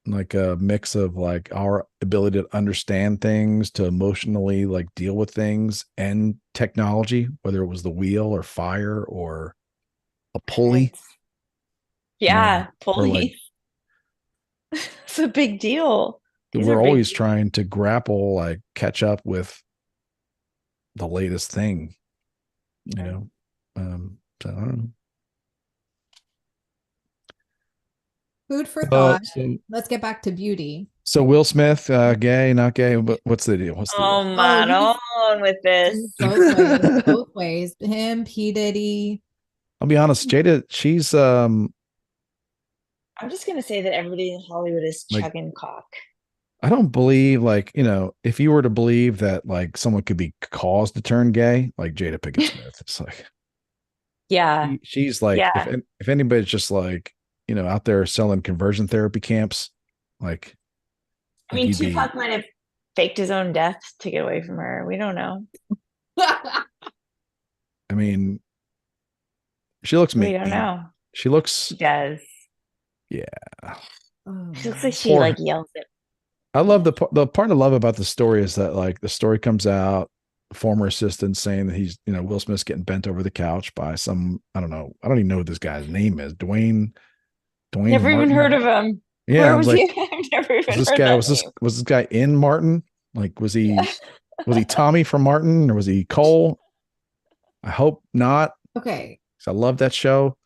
like a mix of like our ability to understand things, to emotionally like deal with things, and technology, whether it was the wheel or fire or a pulley, it's you know, yeah, or like police. It's a big deal. These are we're big always deals. trying to grapple, like catch up with the latest thing, you Right. know. So I don't know. food for Uh, thought. so, Let's get back to beauty. so Will Smith, gay, not gay? What's the deal? What's the Oh, deal? Oh, he's on with this. both ways, both ways. Him, P. Diddy. I'll be honest, Jada, she's I'm just gonna say that everybody in Hollywood is like chugging cock. I don't believe like, if you were to believe that like someone could be caused to turn gay, like Jada Pinkett Smith, it's like Yeah, she's like yeah. if anybody's just like, out there selling conversion therapy camps, like I like mean, you'd be Tupac might have faked his own death to get away from her. We don't know. I mean, she looks We don't mean. know. She looks She does. yeah. She looks like she like Poor. yells at. I love the part I love about the story is that like the story comes out, former assistant saying that he's Will Smith's getting bent over the couch by some I don't know, I don't even know what this guy's name is, Dwayne Never even heard Martin. of him. Yeah, Where I was was like, he? I've never was even this heard guy that was this name. was this guy in Martin? Like Yeah. was he Tommy from Martin or was he Cole? I hope not, Okay. because I love that show.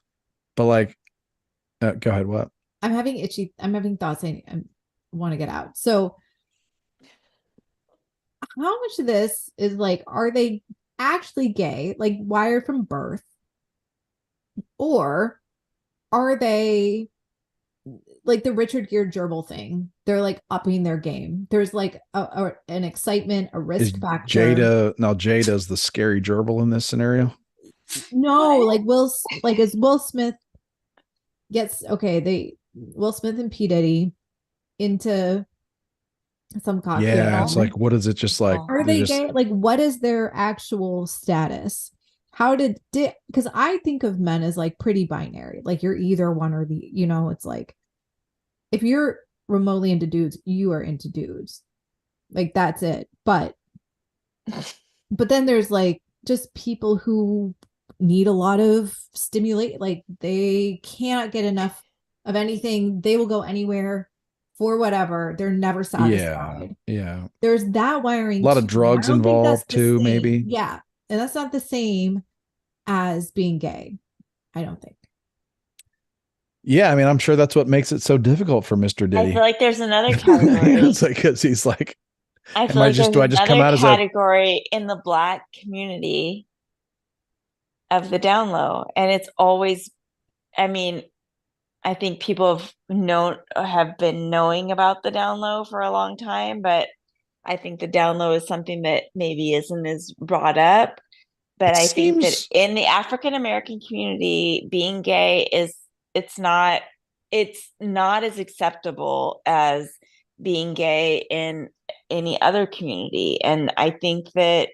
But like, go ahead. What? I'm having thoughts I want to get out. So how much of this is like, are they actually gay, like wired from birth? Or are they like the Richard Gere gerbil thing? They're like upping their game. There's like an excitement, a Is risk factor. Jada's the scary gerbil in this scenario? No, What? like as Will Smith gets okay, they Will Smith and P. Diddy into some Yeah, it's cocktail. like what is it? Just like Oh. Are they're they just gay? Like, what is their actual status? How did because I think of men as like pretty binary. Like you're either one or it's like if you're remotely into dudes, you are into dudes. Like that's it. But then there's like just people who need a lot of stimulate, like they can't get enough of anything. They will go anywhere for whatever. They're never yeah, satisfied. yeah. There's that A wiring lot of too. And I drugs don't think that's involved the too, same. maybe. Yeah. And that's not the same as being gay. I don't think. Yeah, I mean, I'm sure that's what makes it so difficult for Mr. I feel Diddy. like there's another It's category. like because he's like, I am feel I like just there's do I just come another out as a category in the Black community of the down low. And it's always, I mean, I think people have been knowing about the down low for a long time, but I think the down low is something that maybe isn't as brought up. But It I think that seems, in the African American community, being gay is it's not it's not as acceptable as being gay in any other community. And I think that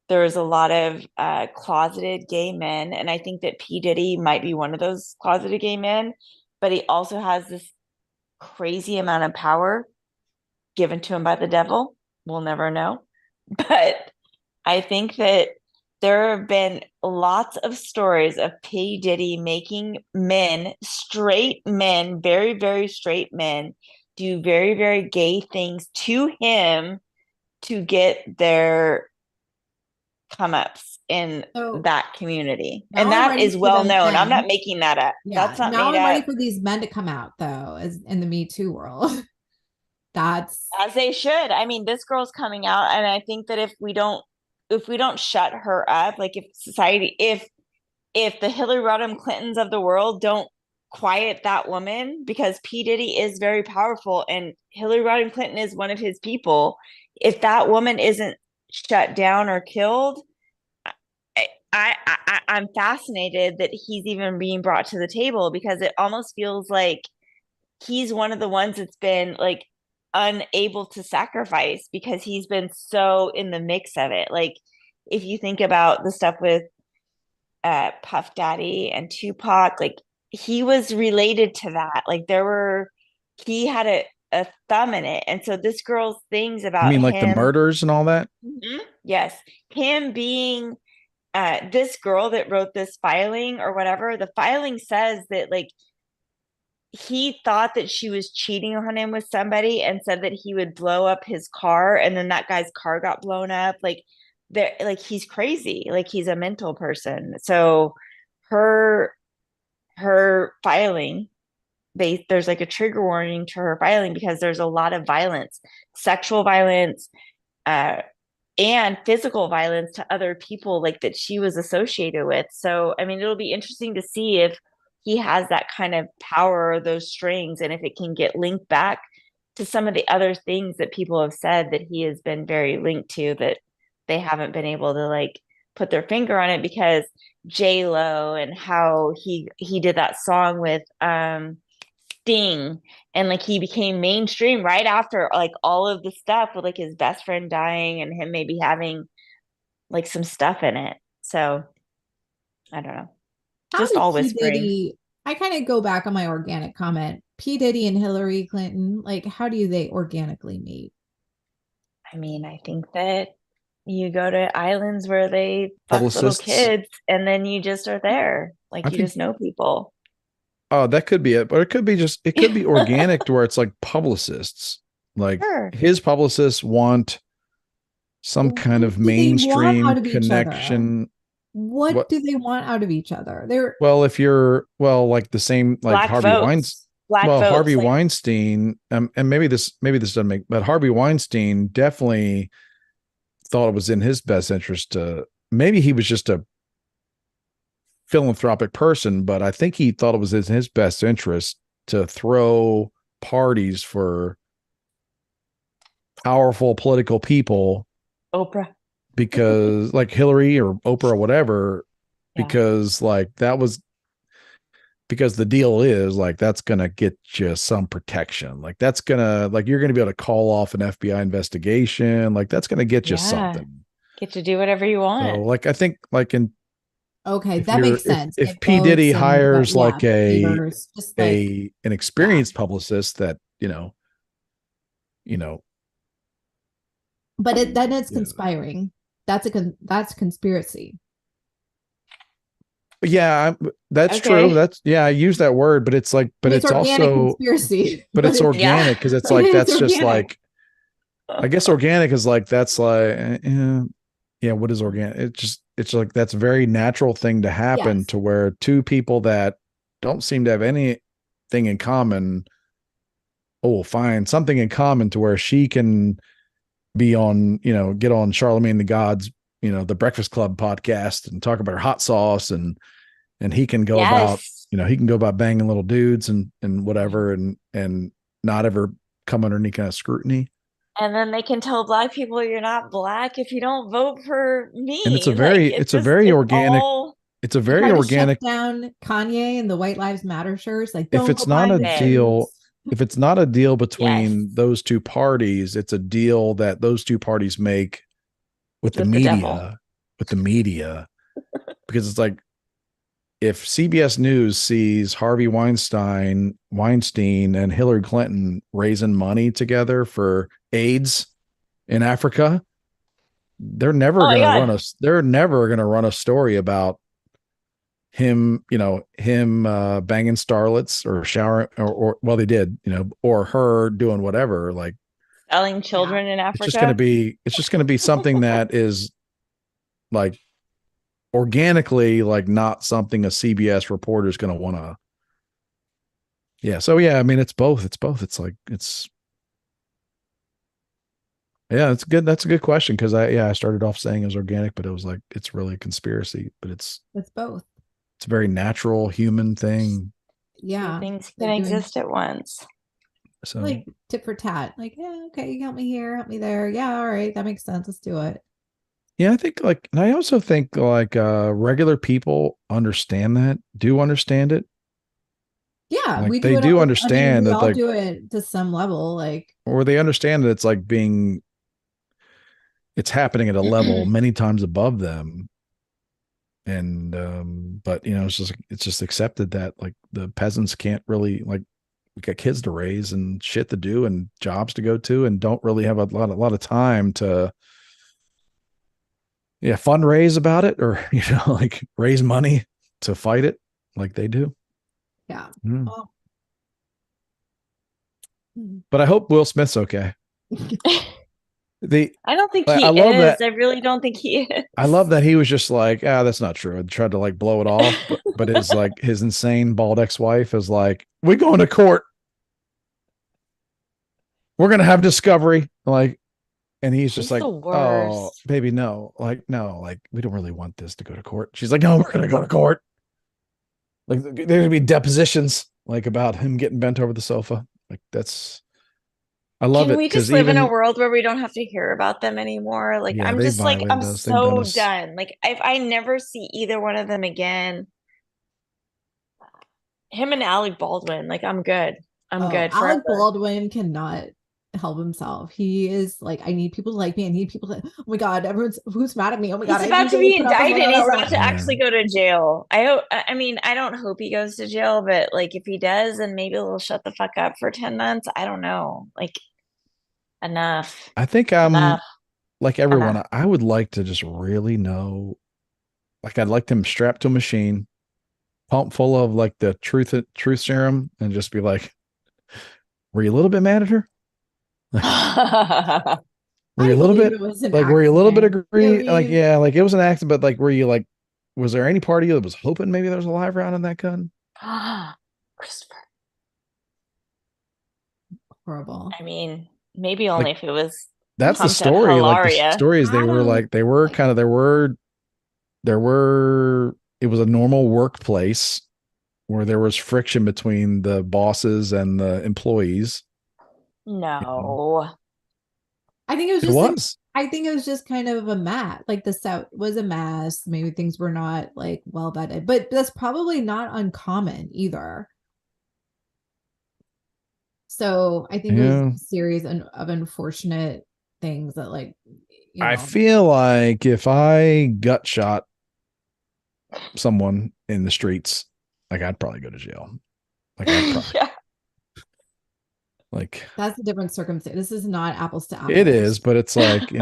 there's a lot of closeted gay men, and I think that P. Diddy might be one of those closeted gay men, but he also has this crazy amount of power given to him by the devil. We'll never know. But I think that there have been lots of stories of P. Diddy making men, straight men, very, very straight men, do very, very gay things to him to get their come ups in So that community. now And I'm that ready is for well the known. I'm not men. making that up. Yeah, That's not now made I'm ready up. for these men to come out though, as in the Me Too world. That's As they should. I mean, this girl's coming out, and I think that if we don't shut her up, like if society, if the Hillary Rodham Clintons of the world don't quiet that woman, because P. Diddy is very powerful and Hillary Rodham Clinton is one of his people, if that woman isn't shut down or killed, I'm fascinated that he's even being brought to the table, because it almost feels like he's one of the ones that's been like unable to sacrifice because he's been so in the mix of it. Like if you think about the stuff with Puff Daddy and Tupac, like he was related to that. Like he had a thumb in it. And so this girl's things you about mean like the him, murders and all that? yes, him being this girl that wrote this filing or whatever, the filing says that like he thought that she was cheating on him with somebody and said that he would blow up his car, and then that guy's car got blown up. Like there, like he's crazy, like he's a mental person. So her her filing, there's like a trigger warning to her filing because there's a lot of violence, sexual violence, uh and physical violence to other people like that she was associated with. So, I mean, it'll be interesting to see if he has that kind of power, those strings, and if it can get linked back to some of the other things that people have said that he has been very linked to that they haven't been able to like put their finger on it, because J Lo and how he did that song with Sting, and like he became mainstream right after like all of the stuff with like his best friend dying and him maybe having like some stuff in it. So I don't know. how Just did all P. whispering. Diddy. I kind of go back on my organic comment. P. Diddy and Hillary Clinton, like, how do they organically meet? I mean, I think that you go to islands where they fuck little Publicists. kids and then you just are there. I Like you think, just know people. oh, that could be it, but it could be organic to where it's like publicists. Like Sure. his publicists want some kind What of do they want mainstream out of each other? connection. What What? do they want out of each other? They're Well, if you're, well, like the same, like Black Harvey Weinstein, votes. Black well, Harvey votes. Like, Weinstein, and maybe this doesn't make, but Harvey Weinstein definitely thought it was in his best interest to, maybe he was just a philanthropic person, but I think he thought it was in his best interest to throw parties for powerful political people, Oprah. because like Hillary or Oprah or whatever, Yeah. because like that was, because the deal is like that's gonna get you some protection, like that's gonna, like you're gonna be able to call off an FBI investigation, like that's gonna get you Yeah. something. Get to do whatever you So want. like I think like in, okay, if that you're makes sense. if It P Diddy votes and hires yeah, like a favors, just like an yeah. experienced publicist that you know But then it's yeah, conspiring. That's conspiracy. yeah, that's true, Okay. that's, yeah, I use that word, but it's like, I but mean, it's it's organic also, conspiracy, but but it's it's Yeah. organic because it's like it's that's just organic. like, I guess organic is like, that's like, yeah, what is organic? It's like that's a very natural thing to happen, Yes. to where two people that don't seem to have anything in common, oh, find something in common to where she can be on, get on Charlemagne the God's, the Breakfast Club podcast and talk about her hot sauce, and he can go about, Yes. he can go about banging little dudes and whatever, and not ever come under any kind of scrutiny. And then they can tell black people you're not black if you don't vote for And me. Like it's organic, all it's a They very tried to shut organic. down Kanye and the White Lives Matter shirts. Like, If don't it's go not buying a the it. deal, shirts. if it's not a deal Yes, between those two parties, it's a deal that those two parties make with the with the devil. media, because it's like, if CBS News sees Harvey Weinstein and Hillary Clinton raising money together for AIDS in Africa, they're never Oh my going to God. run a story about him, banging starlets or showering, or well, they did, or her doing whatever. Like, Selling Yeah. children in Africa. it's just going to be something that is like organically, like, not something a CBS reporter is going to want to. Yeah. So yeah, I mean, it's both. It's like, yeah, it's good. That's a good question. Cause I started off saying it was organic, but it was like, it's really a conspiracy, but it's both. a very natural human thing. Two Yeah. things can Like doing exist at once. So like tit for tat. Like, yeah, okay, you help me here, help me there. Yeah, all right, that makes sense. Let's do it. yeah, I think like, and I also think like, regular people do understand it. Yeah, Like we do they it do all. I mean, understand we that, all like, do it to some level. Like, or they understand that it's like it's happening at a level many times above them. And, but it's just accepted that like the peasants can't really, like, we got kids to raise and shit to do and jobs to go to, and don't really have a lot of time to, yeah, fundraise about it, or like raise money to fight it like they do. yeah. Mm. Oh. But I hope Will Smith's okay. The I don't think I he love is. that. I really don't think he I is. love that he was just like, that's not true, and tried to like blow it off. But his, like, his insane bald ex-wife is like, we going to court. We're gonna have discovery. Like, and he's just He's the like, oh, worst. baby, no, like, no, like, we don't really want this to go to court. She's like, no, we're gonna go to court. Like, there's gonna be depositions like about him getting bent over the sofa. Like, I love Can it we because just live in a even, world where we don't have to hear about them anymore? Like yeah, I'm they just like I'm violated us. They've done so us. done. Like if I never see either one of them again, him and Alec Baldwin, like I'm good. I'm Oh, good Alec forever. Baldwin cannot help himself. He is like, I need people to like me. I need people to, oh my God, everyone's who's mad at me. Oh my God, He's I about need to to be put up with indicted. He's about whatever. to Yeah. actually go to jail. I hope, I mean, I don't hope he goes to jail, but like if he does, then maybe they'll shut the fuck up for 10 months. I don't know. Like enough. I think Enough. I'm like everyone. Enough. I would like to just really know. Like, I'd like them strapped to a machine, pump full of like the truth serum, and just be like, were you a little bit mad at her? Like, were you I a little believe bit it was an like, were you a little bit accident. I agree? Like, mean, yeah, like it was an accident, but like, were you like, was there any part of you that was hoping maybe there was a live round in that gun? Christopher. horrible. I mean, maybe Like, only if it was that's the pumped at story. Like, the Hilaria. story is I don't, they were kind of, it was a normal workplace where there was friction between the bosses and the employees. You know, No. I think it was it just like, was. I think it was just kind of a mess. Like the set was a mess. Maybe things were not like well vetted, but that's probably not uncommon either. So I think it was Yeah. a series of unfortunate things that, like, you I know, feel like if I gut shot someone in the streets, like, I'd probably go to jail. Like, I'd probably, Yeah. like, that's a different circumstance. This is not apples to it is, apples. but it's like,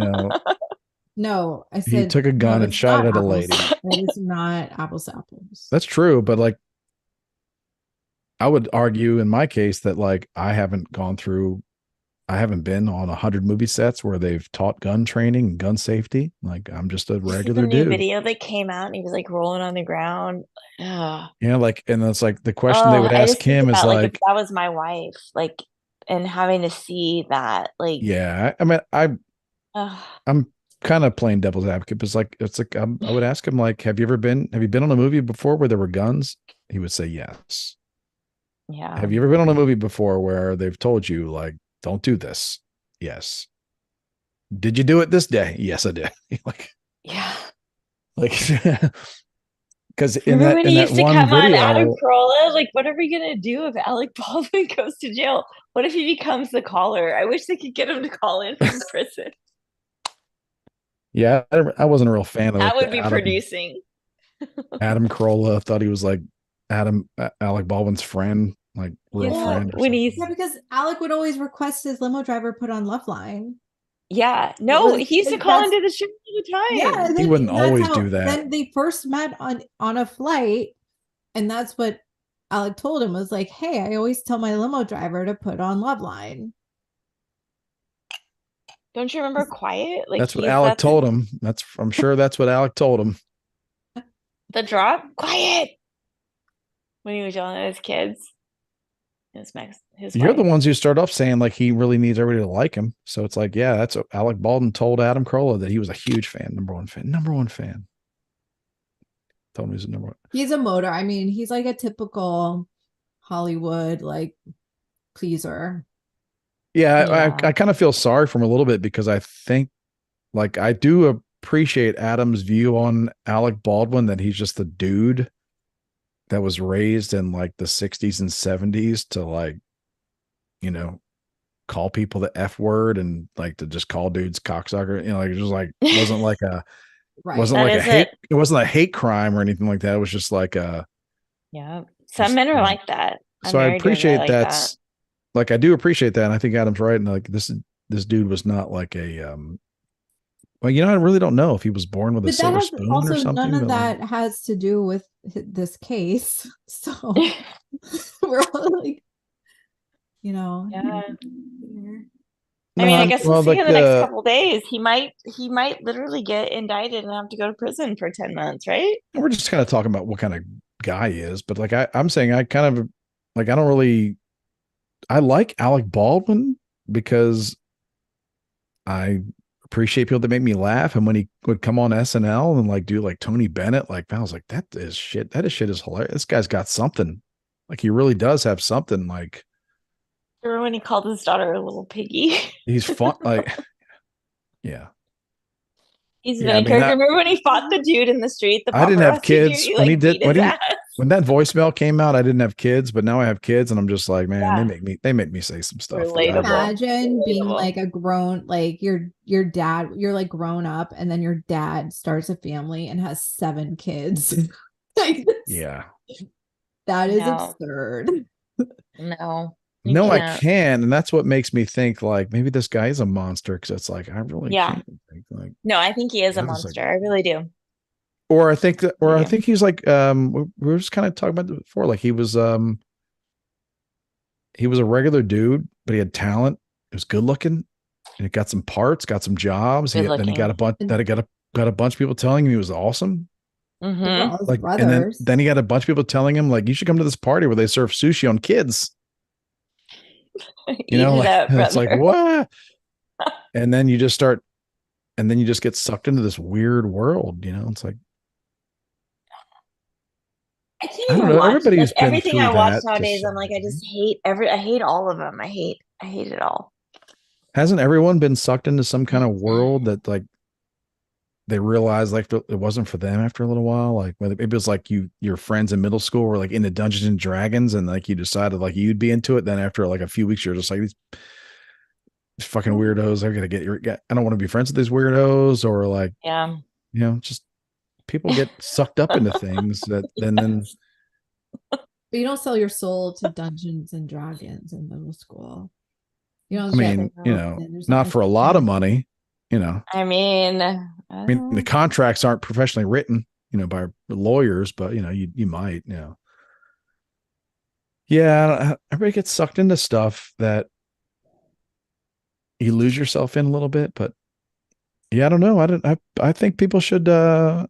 No, I he said took a no, gun and it's shot it not at a apples. lady. That is not apples to apples. That's true, but like, I would argue in my case that like, I haven't been on 100 movie sets where they've taught gun training and gun safety. Like, I'm just a You see the regular new dude. video that came out and he was like rolling on the ground. Ugh. Yeah, like, and it's like the question they Oh, would I ask just think him is about like if like, that was my wife, like and having to see that, like yeah, I mean, ugh. I'm kind of playing devil's advocate, but it's like, I would ask him like, have you been on a movie before where there were guns? He would say yes. Yeah. Have you ever been on a movie before where they've told you like, don't do this? Yes. Did you do it this day? Yes, I did. Yeah. Like, because Remember when in he that used to one come on Adam video, Carolla? Like, what are we gonna do if Alec Baldwin goes to jail? What if he becomes the caller? I wish they could get him to call in from prison. yeah, I wasn't a real fan of That like would the be producing. Adam Carolla. Thought he was like Alec Baldwin's friend, like real Yeah, friend or when something. he's Yeah, because Alec would always request his limo driver put on Loveline. yeah, It no, was he used to like call that's into the show all the yeah, time. and He then wouldn't that's always how do that. then they first met on a flight, and that's what Alec told him was like, "Hey, I always tell my limo driver to put on Loveline." Don't you remember Quiet? Like That's what he's Alec that's told him. I'm sure that's what Alec told him. the drop. Quiet when he was yelling at his kids. His You're the wife. ones who start off saying like he really needs everybody to like him. So it's like, yeah, that's what Alec Baldwin told Adam Carolla, that he was a huge fan, number one fan. Told me he was a number one. He's a motor. I mean, he's like a typical Hollywood like pleaser. Yeah, Yeah. I kind of feel sorry for him a little bit, because I think like I do appreciate Adam's view on Alec Baldwin, that he's just the dude that was raised in like the 60s and 70s to like, you know, call people the F word and like to just call dudes cocksucker. You know, like it just like Right. wasn't That like a hate. isn't. It wasn't a hate crime or anything like that. It was just like Yeah. Some just, men you are know. like that. I'm So I married to a guy appreciate like that. that's like I do appreciate that. And I think Adam's right. And like this dude was not like a well, you know, I really don't know if he was born with a But that silver has spoon or also none something, of but like that has to do with this case. So we're all like, you know, Yeah. I mean, I no, guess we'll well, see like in the next couple days. He might literally get indicted and have to go to prison for 10 months, right? we're just kind of talking about what kind of guy he is, but like I'm saying, I kind of like I don't really I like Alec Baldwin because I appreciate people that make me laugh. And when he would come on SNL and like do like Tony Bennett, like I was like, that is shit. That is shit is hilarious. This guy's got something. Like he really does have something. Like Remember when he called his daughter a little piggy? he's fun. Like, yeah. He's Yeah. been I a mean, character. Remember when he fought the dude in the street, the I didn't have paparazzi dude? kids He when he like did beat his ass. when that voicemail came out. I didn't have kids, but now I have kids, and I'm just like, man, Yeah. they make me say some stuff. Like, Relatable. imagine being Relatable. like a grown, like your dad, you're like grown up, and then your dad starts a family and has 7 kids. Like yeah. that is No. absurd. No. You No, I can't. can, and that's what makes me think like maybe this guy is a monster, because it's like I really Yeah. can't think like No, I think he is a yeah, it's like, monster. I really do. or I think that, or I I do. think he's like we were just kind of talking about it before, like he was a regular dude, but he had talent. He was good looking, and he got some parts, got some jobs. Good Then he got a looking. bunch And that he got a bunch of people telling him he was awesome. they were Mm-hmm. all his Like, and brothers. then he got a bunch of people telling him like you should come to this party where they serve sushi on kids. You Eat know, it like up, it's like brother. what? And then you just start, and then you just get sucked into this weird world. You know, it's like I can't I don't even know. watch like Everybody's been everything through I watch that to nowadays. I'm some like, I degree. just hate I hate all of them. I hate it all. Hasn't everyone been sucked into some kind of world that like they realized like it wasn't for them after a little while? Like whether maybe it was like your friends in middle school were like into Dungeons and Dragons, and like you decided like you'd be into it. Then after like a few weeks, you're just like these fucking weirdos. I gotta I don't want to be friends with these weirdos, or like Yeah. you know, just people get sucked up into things that then Yes. But you don't sell your soul to Dungeons and Dragons in middle school. You I don't Shit. get mean, you roped know, in. There's not nothing for a like lot of that. money, you know. I mean, I mean, the contracts aren't professionally written, you know, by lawyers, but you know, you might, you know. Yeah, everybody gets sucked into stuff that you lose yourself in a little bit, but yeah, I don't know. I think people should I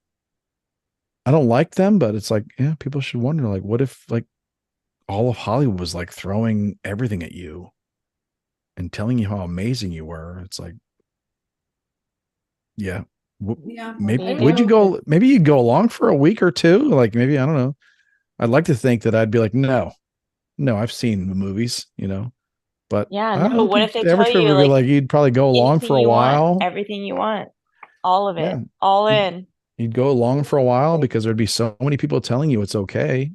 don't like them, but it's like, yeah, people should wonder like what if like all of Hollywood was like throwing everything at you and telling you how amazing you were. It's like, yeah. Yeah. Maybe you would you do. go maybe you'd go along for a week or two? Like maybe, I don't know. I'd like to think that I'd be like, no, I've seen the movies, you know. But Yeah, I no, don't what if think they the average tell person you would be like like, you'd probably go along anything for a you want, while. everything you want, all of it, Yeah. all You'd, in? you'd go along for a while because there'd be so many people telling you it's okay.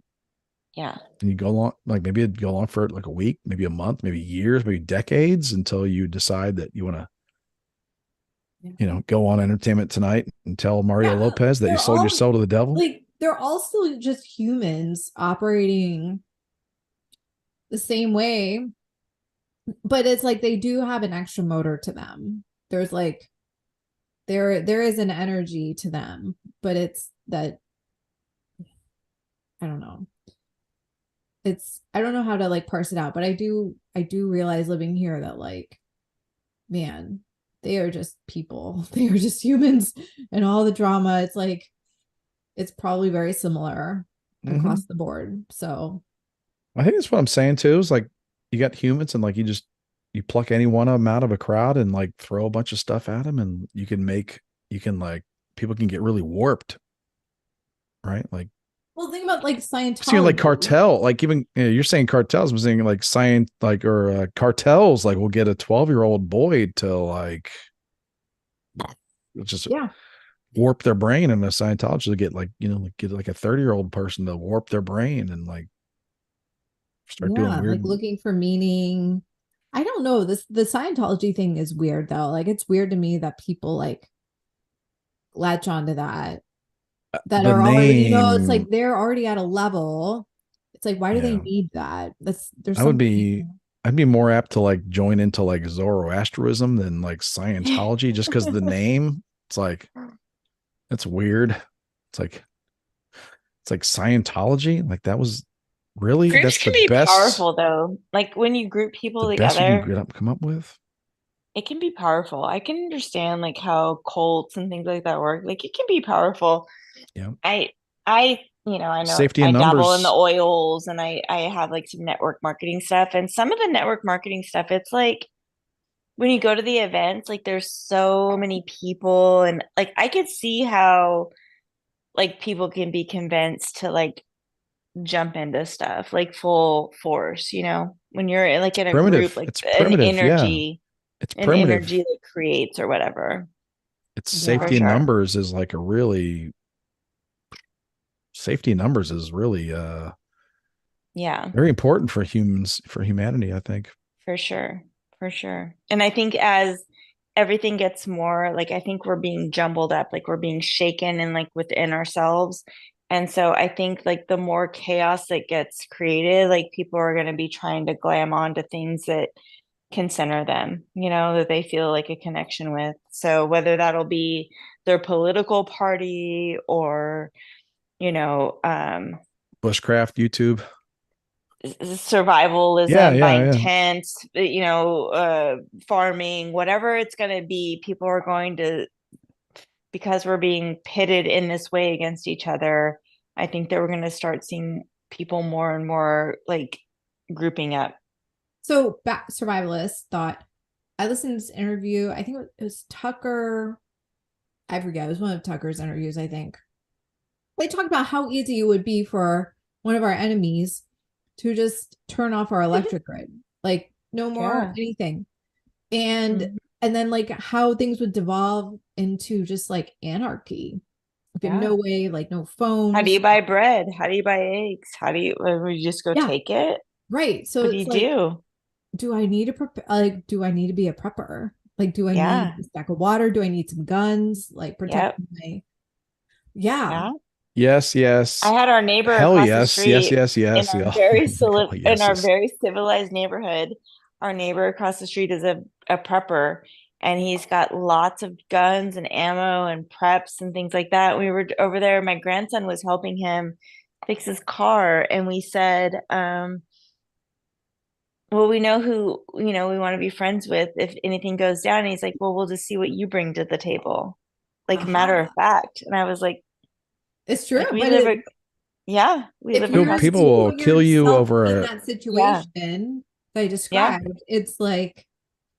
Yeah. And you go along, like maybe it'd go along for like a week, maybe a month, maybe years, maybe decades until you decide that you want to, go on Entertainment Tonight and tell Mario Yeah, Lopez that you they're sold your all soul to the devil. like they're all still just humans operating the same way, but it's like they do have an extra motor to them. There's like there is an energy to them, but it's that I don't know. It's I don't know how to like parse it out, but I do realize living here that like man, they are just people. They are just humans and all the drama. It's like it's probably very similar Mm-hmm. across the board. So I think that's what I'm saying too. Is like you got humans and like you pluck any one of them out of a crowd and like throw a bunch of stuff at them and you can like people can get really warped, right? Like well, think about like seeing like Scientology. cartel, like even you're saying cartels, I'm saying like science, like or cartels, like will get a 12-year-old boy to like just Yeah. warp their brain, and a Scientologist to get like like get like a 30-year-old person to warp their brain and like start doing Yeah. Like weird. looking for meaning. I don't know. The Scientology thing is weird though. Like it's weird to me that people like latch onto that that The are already, it's name, like they're already at a level. It's like, why do they yeah, need that? There's I would something. be. I'd be more apt to like join into like Zoroastrianism than like Scientology, just because the name. It's like it's weird. It's like Scientology. Like that was really Groups that's can be best powerful though. Like when you group the people best you can together, come up with. it can be powerful. I can understand like how cults and things like that work. Like it can be powerful. Yeah, I I know safety in I dabble in the numbers. oils and I have like some network marketing stuff, and some of the network marketing stuff, it's like when you go to the events, like there's so many people, and like I could see how like people can be convinced to like jump into stuff like full force, when you're like in a group, Primitive. like It's primitive. Yeah, it's an energy primitive. that creates or whatever. It's For safety in sure. numbers is like a really safety in numbers is really Yeah, very important for humans, for humanity, I think. for sure. For sure. And I think as everything gets more like, I think we're being jumbled up, like we're being shaken and like within ourselves. And so I think like the more chaos that gets created, like people are going to be trying to glam onto things that can center them, that they feel like a connection with. So whether that'll be their political party or, you know, um, Bushcraft, YouTube. Yeah, survivalism, yeah, buying yeah. tents, farming, whatever it's going to be, people are going to, because we're being pitted in this way against each other. I think that we're going to start seeing people more and more like grouping up. So back survivalist thought I listened to this interview. I think it was Tucker. I forget. It was one of Tucker's interviews, I think. They talked about how easy it would be for one of our enemies to just turn off our electric grid. Like no more Yeah. anything. And Mhm. and then like how things would devolve into just like anarchy. Like Yeah. no way, like no How do you phones. buy bread? How do you buy eggs? How do you just go Yeah, take it? right. So What do it's you like, do? do I need to do I need to be a prepper? Like, do I need Yeah. a stack of water? Do I need some guns? Like protect Yep. my yeah. Yeah. Yes, I yes. had our neighbor Hell across the yes, yes, street yes, in yes. our Yeah. very Hell in yes, our yes. very civilized neighborhood. Our neighbor across the street is a prepper, and he's got lots of guns and ammo and preps and things like that. We were over there. My grandson was helping him fix his car, and we said, well, we know who, we want to be friends with if anything goes down. And he's like, well, we'll just see what you bring to the table. Like matter of Aha. fact. And I was It's true, like, we but live, yeah, we if live People, you're across the people if you will put kill you yourself in over a that yeah, situation that I yeah. described, it's like,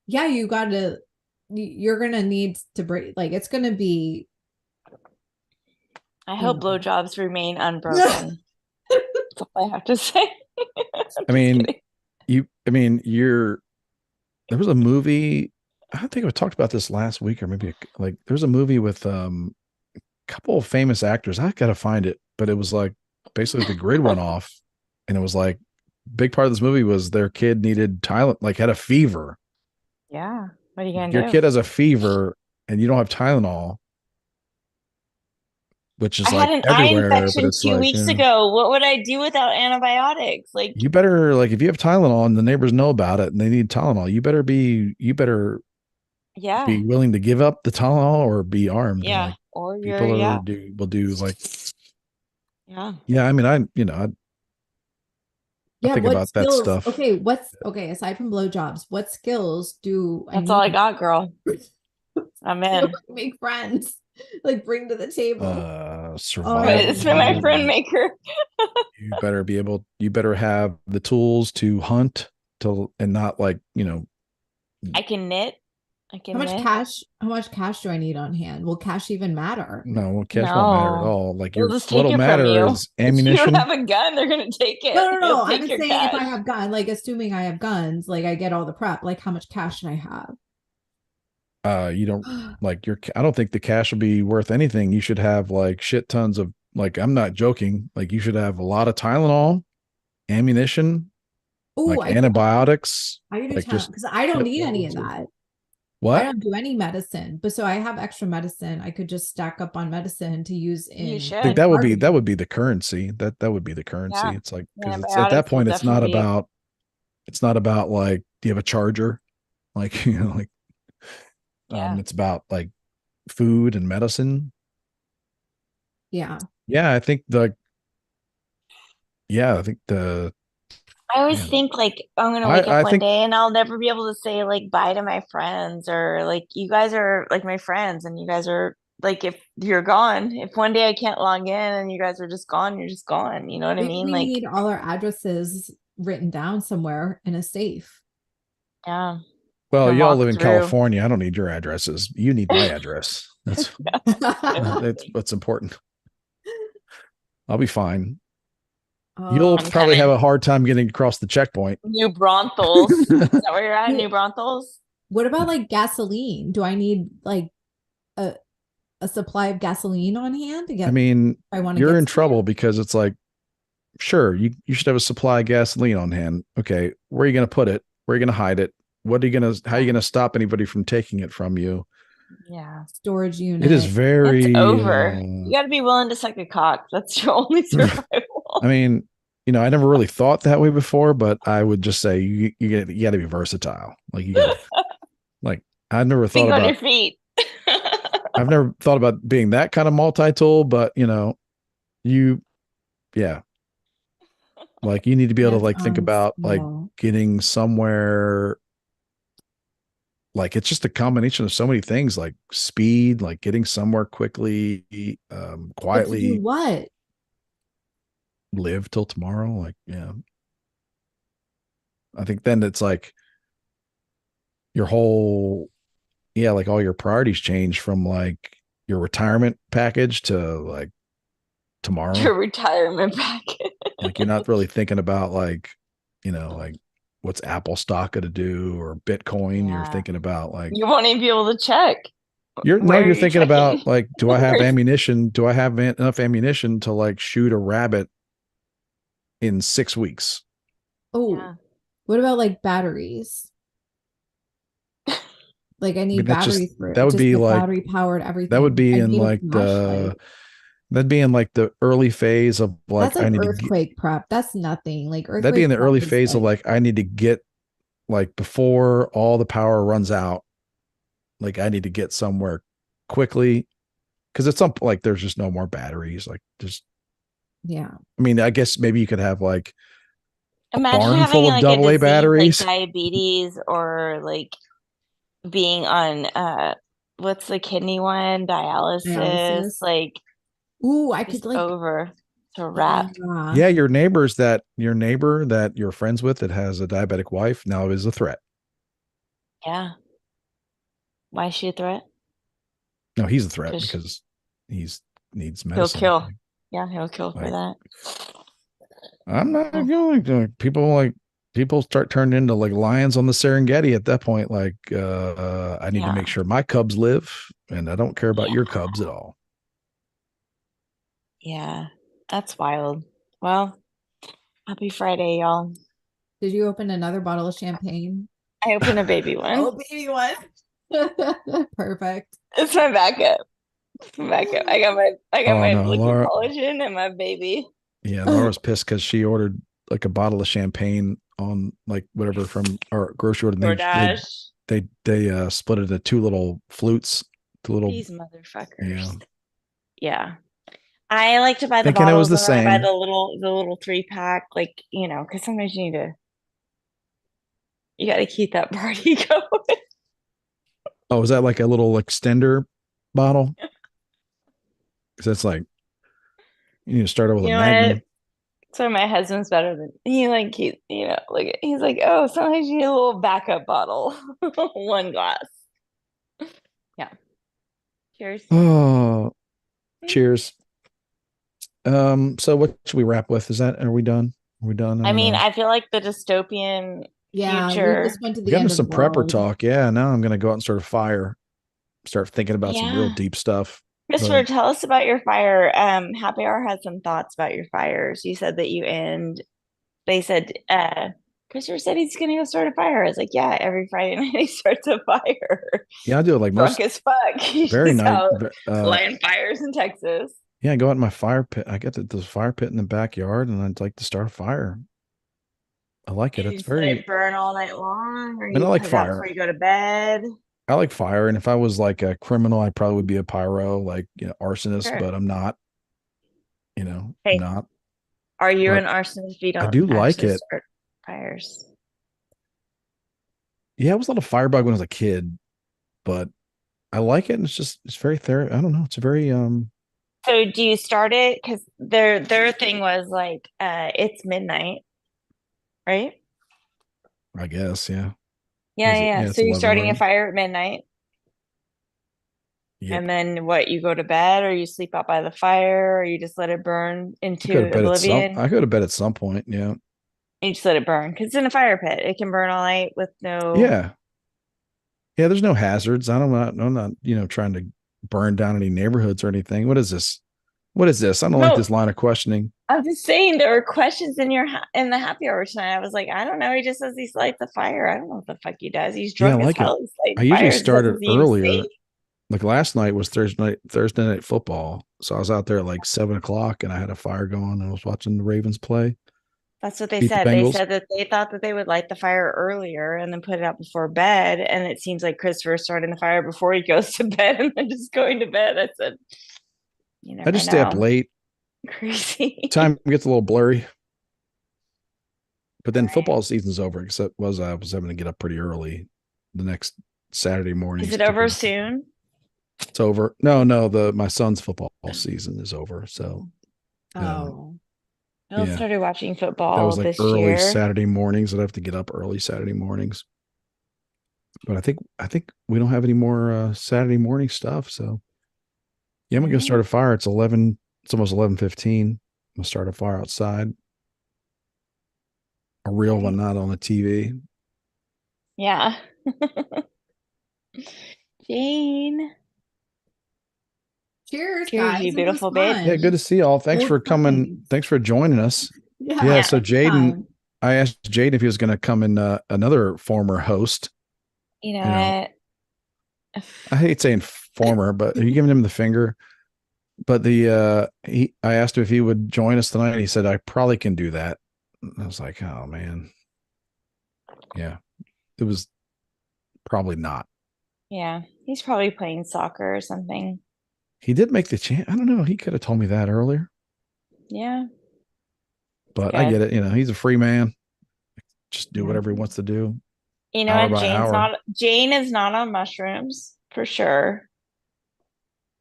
yeah, you're gonna need to break like it's gonna be, I you hope know. blowjobs remain unbroken. That's all I have to say. I'm I just mean, kidding. I mean, you're. there was a movie. I think I talked about this last week, or maybe like there's a movie with a couple of famous actors. I gotta find it, but it was like basically the grid went off, and it was like big part of this movie was their kid needed Tylenol, like had a fever. Yeah. What are you Like gonna your do? kid has a fever, and you don't have Tylenol, which I is had like an eye everywhere. But infection it's two like, weeks ago. What would I do without antibiotics? Like, you better like if you have Tylenol and the neighbors know about it and they need Tylenol, you better yeah, be willing to give up the Tylenol or be armed. yeah. Like Or you're, people are yeah, do will do like, yeah. yeah. I mean, I Yeah, think what about that skills? stuff. Okay, aside from blowjobs, what skills do I That's all need I got, girl. I'm to in. like, make friends, like bring to the table? It's been my Survival. friend maker. You better have the tools to hunt and not like, I can knit. I How can much knit. cash? How much cash do I need on hand? Will cash even matter? no, cash won't matter at No. all. Like They'll just take what'll it from matter you. is If you don't ammunition. have a gun, they're gonna take No, it. no, They'll no. I'm take just your saying if I cash. have gun, like assuming I have guns, like I get all the prep, like how much cash should I have? You don't like your, I don't think the cash will be worth anything. You should have like shit tons of, like, I'm not joking. Like you should have a lot of Tylenol, ammunition, Oh, like antibiotics, I can do like time just because I don't need any of shitloads of that. I what? don't do any medicine, but so I have extra medicine. I could just stack up on medicine to use You in I think should. that would targeting. be the currency. That would be the currency. Yeah. It's like because it's at that Antibiotics will point definitely be, it's not about like do you have a charger? Like like yeah. it's about like food and medicine. Yeah. Yeah, I think the yeah, I think the I always man. think like I'm gonna wake up I one think day and I'll never be able to say like bye to my friends or like you guys are like my friends and you guys are like if you're gone, if one day I can't log in and you guys are just gone, you're just gone. You know what I Maybe mean? we Like, need all our addresses written down somewhere in a safe. yeah, well, can y'all walk live in through. California. I don't need your addresses. You need my address. That's what's important. I'll be fine. You'll I'm Oh, probably have coming. a hard time getting across the checkpoint. New Braunfels. Is that where you're at? New Braunfels? what about like gasoline? Do I need like a, a supply of gasoline on hand to I get if mean, I want to you're get in somewhere? trouble because it's like, sure, you should have a supply of gasoline on hand. Okay, where are you going to put it? Where are you going to hide it? How are you Yeah. going to stop anybody from taking it from you? Yeah. Storage It is unit. It's very, over. You got to be willing to suck a cock. That's your only I survival. mean, I never really thought that way before, but I would just say you got to be versatile. Like you got to like I've never thought Think on your about feet. I've never thought about being that kind of multi-tool, but you yeah, like you need to be able to Yes, like think about like small. getting somewhere. Like it's just a combination of so many things, like speed, like getting somewhere quickly, But to do quietly, what? live till tomorrow. Like, yeah, I think then it's like your whole, yeah, like all your priorities change from like your retirement package to like tomorrow. Your retirement package. Like you're not really thinking about like, like what's Apple stock going to do or Bitcoin. You're Yeah. thinking about like, You won't even be able to check. no, Where are you're you thinking about checking? like, do I have Where's ammunition? Do I have enough ammunition to like shoot a rabbit in 6 weeks? Oh, yeah. what about like batteries? Like I I mean, need that's just, batteries for that would just be like like, battery powered that would everything. be I in need a like flashlight. that'd be in like the early phase of That's like, like earthquake prep. That's nothing. Like that'd be in earthquake the prep early is phase of like like, I need to get like before all the power runs out, like I need to get somewhere quickly. Cause at some like, there's just no more batteries. Like just, yeah. I mean, I guess maybe you could have like a Imagine barn having full of like a double A disease like batteries. diabetes or like being on what's the kidney one? Dialysis. Dialysis. Like Ooh, I could just like over. It's a wrap. yeah. Yeah, your neighbor that you're friends with that has a diabetic wife now is a threat. Yeah. Why is she a threat? No, he's a threat Because because he's needs he'll medicine. kill. Yeah, he'll kill for Like that. I'm not Oh, going to people like people start turning into like lions on the Serengeti at that point. Like, I need to make sure my cubs live, and I don't care about your cubs at all. Yeah, that's wild. Well, happy Friday, y'all. Did you open another bottle of champagne? I opened a baby one. Oh, baby one. Perfect. It's my backup. It's my backup. I got my no, liquid Laura. collagen and my baby. Yeah, Laura's pissed because she ordered like a bottle of champagne on like whatever from our grocery order. DoorDash. They split it into two little flutes. These motherfuckers. Yeah. Yeah. I like to buy the Thinking it was bottles the and then I buy same. the little 3-pack, like, because sometimes you got to keep that party going. Oh, is that like a little extender bottle? Because it's like you need to start out with a Magnum. So my husband's better than he's like, oh, sometimes you need a little backup bottle, one glass. Yeah. Cheers. Oh, cheers. So what should we wrap with? Are we done? Are we done? I mean, I feel like the dystopian future. We just went to the We're end getting of some the prepper world. talk. Yeah, now I'm gonna go out and start a fire. Start thinking about some real deep stuff. Christopher, tell us about your fire. Happy Hour had some thoughts about your fires. You said that you end. They said, Christopher said he's gonna go start a fire. I was like, yeah, every Friday night he starts a fire. Yeah, I do it like drunk as fuck. Very nice. Lighting fires in Texas. Yeah, I go out in my fire pit. I got this fire pit in the backyard, and I'd like to start a fire. I like it. It's very let it burn all night long, or I like fire before you go to bed. I like fire, and if I was like a criminal, I probably would be a pyro, like arsonist. Sure. But I'm not. I'm not. Are you an arsonist? If you don't, I do like it. Start fires. Yeah, I was a little firebug when I was a kid, but I like it, and it's very I don't know. It's very So do you start it? Because their thing was like, it's midnight, right? I guess, yeah. Yeah. So you're starting a fire at midnight. Yep. And then what, you go to bed, or you sleep out by the fire, or you just let it burn into oblivion? I go to bed at some point, yeah. You just let it burn because it's in a fire pit. It can burn all night with no. Yeah. Yeah, there's no hazards. I'm not, trying to burn down any neighborhoods or anything. What is this? I don't like this line of questioning. I'm just saying there were questions in the happy hour tonight. I was like, I don't know. He just says he lights a fire. I don't know what the fuck he does. He's drunk as hell. I usually started earlier. Like last night was Thursday night football. So I was out there at like 7:00 and I had a fire going and I was watching the Ravens play. That's what they said. They said that they thought that they would light the fire earlier and then put it out before bed. And it seems like Christopher starting the fire before he goes to bed and then just going to bed. I said, I just stay up late. Crazy. Time gets a little blurry. But then football season's over, except I was having to get up pretty early the next Saturday morning. Is it over soon? It's over. No, my son's football season is over. So I started watching football. That was like early Saturday mornings. I'd have to get up early Saturday mornings. But I think we don't have any more Saturday morning stuff. So yeah, I'm gonna start a fire. It's almost 11:15. I'm gonna start a fire outside. A real one, not on the TV. Yeah. Jane. Cheers, guys. You beautiful babe. Yeah, good to see y'all. Thanks for coming. Thanks for joining us. Yeah. So Jaden, I asked Jaden if he was going to come in. Another former host. I hate saying former, but are you giving him the finger? But I asked him if he would join us tonight. And he said, I probably can do that. I was like, oh man. Yeah, it was probably not. Yeah, he's probably playing soccer or something. He did make the chance. I don't know. He could have told me that earlier. Yeah. But I get it. He's a free man. Just do whatever he wants to do. Jane is not on mushrooms for sure.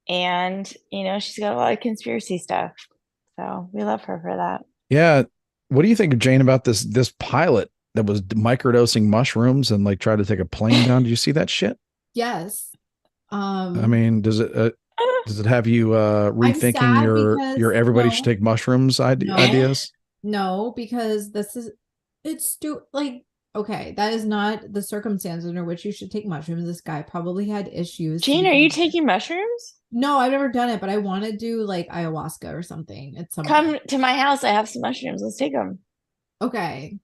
And, she's got a lot of conspiracy stuff. So we love her for that. Yeah. What do you think of Jane about this pilot that was microdosing mushrooms and like tried to take a plane down? Did you see that shit? Yes. I mean, does it have you rethinking your everybody should take mushrooms ideas? No, because It's like, okay, that is not the circumstance under which you should take mushrooms. This guy probably had issues to Jane, are you begin with. taking mushrooms? No, I've never done it, but I want to do like ayahuasca or something at some point. Come to my house. I have some mushrooms. Let's take them. Okay.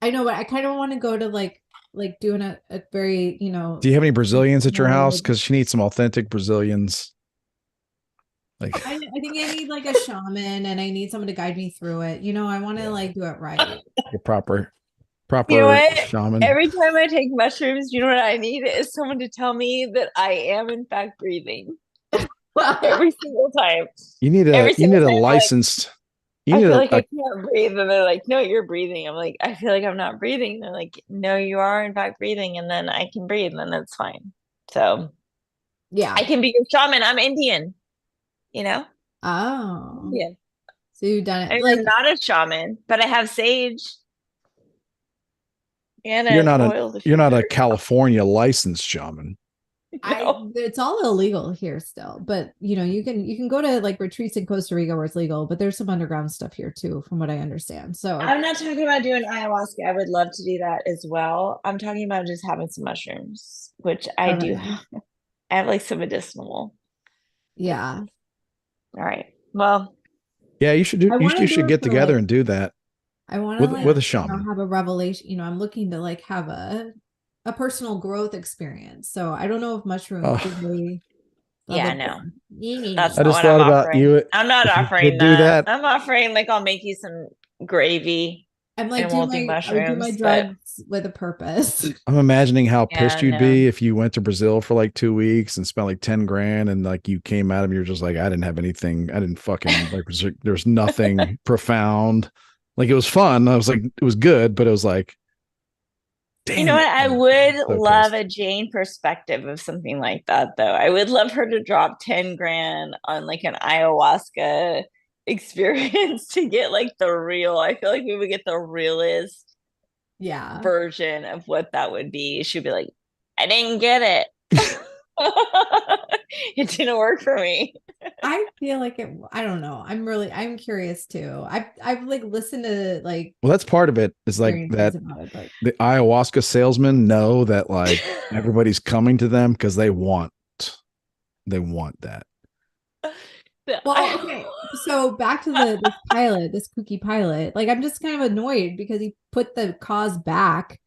I know, but I kind of want to go to like doing a very, Do you have any Brazilians at your house? controlled. Because she needs some authentic Brazilians. Like I think I need like a shaman and I need someone to guide me through it. I want to like do it right. a proper You know what? shaman. Every time I take mushrooms, you know what I need is someone to tell me that I am in fact breathing. Every single time. You need a Every single time, licensed. You I need feel a, like I can't breathe, and they're like, "No, you're breathing." I'm like, "I feel like I'm not breathing." They're like, "No, you are in fact breathing," and then I can breathe, and it's fine. So Yeah. I can be your shaman. I'm Indian, you know. Oh. Yeah, So you've done I it. mean, Like I'm not a shaman, but I have sage and you're an not oil you're not a diffuser. California licensed shaman. No. it's all illegal here still, but you can go to like retreats in Costa Rica where it's legal, but there's some underground stuff here too, from what I understand. So I'm not talking about doing ayahuasca. I would love to do that as well. I'm talking about just having some mushrooms, which I do okay. have. I have like some medicinal. Yeah. All right. Well, Yeah, you should I want you to do should it get for together like and do that I want to with a like, shaman. have a revelation. I'm looking to like have a personal growth experience. So I don't know if mushrooms Oh, really blah blah yeah, blah. no. Nee, nee, That's I nee. not just what I'm thought about offering. you I'm not if you offering could do that. that. I'm offering like I'll make you some gravy I'm like, and we'll do I do my mushrooms, but drugs with a purpose. I'm imagining how yeah, pissed you'd no. be if you went to Brazil for like 2 weeks and spent like 10 grand and like you came out of you're just like, I didn't have anything. I didn't fucking like, there's nothing profound. Like it was fun. I was like, it was good, but it was like, You know damn what? it. I I'm would so love pissed. a Jane perspective of something like that, though. I would love her to drop 10 grand on like an ayahuasca experience to get like the real. I feel like we would get the realest Yeah. version of what that would be. She'd be like, I didn't get it. It didn't work for me. I feel like I don't know. I'm curious too. I've like listened to like Well, that's part of it is like experiences that about it, but the ayahuasca salesmen know that like everybody's coming to them because they want that. well, okay. So back to this kooky pilot. Like I'm just kind of annoyed because he put the cause back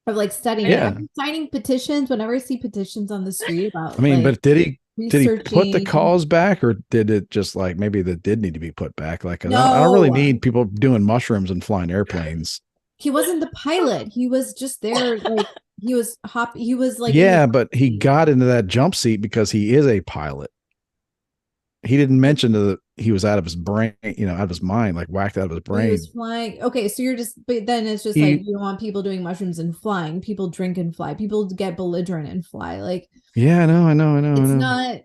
of like studying it. Yeah. I've been signing petitions whenever I see petitions on the street I about mean, like but did he put the researching. cause back or did it just like maybe that did need to be put back? Like, I don't really No, need people doing mushrooms and flying airplanes. he wasn't the pilot. He was just there, like he was like in the Yeah, but he seat. got into that jump seat because he is a pilot. He didn't mention that he was out of his brain, out of his mind, like whacked out of his He was brain. flying. Okay, so but then it's just like He, you don't want people doing mushrooms and flying. People drink and fly. People get belligerent and fly. Like yeah, I know. it's not.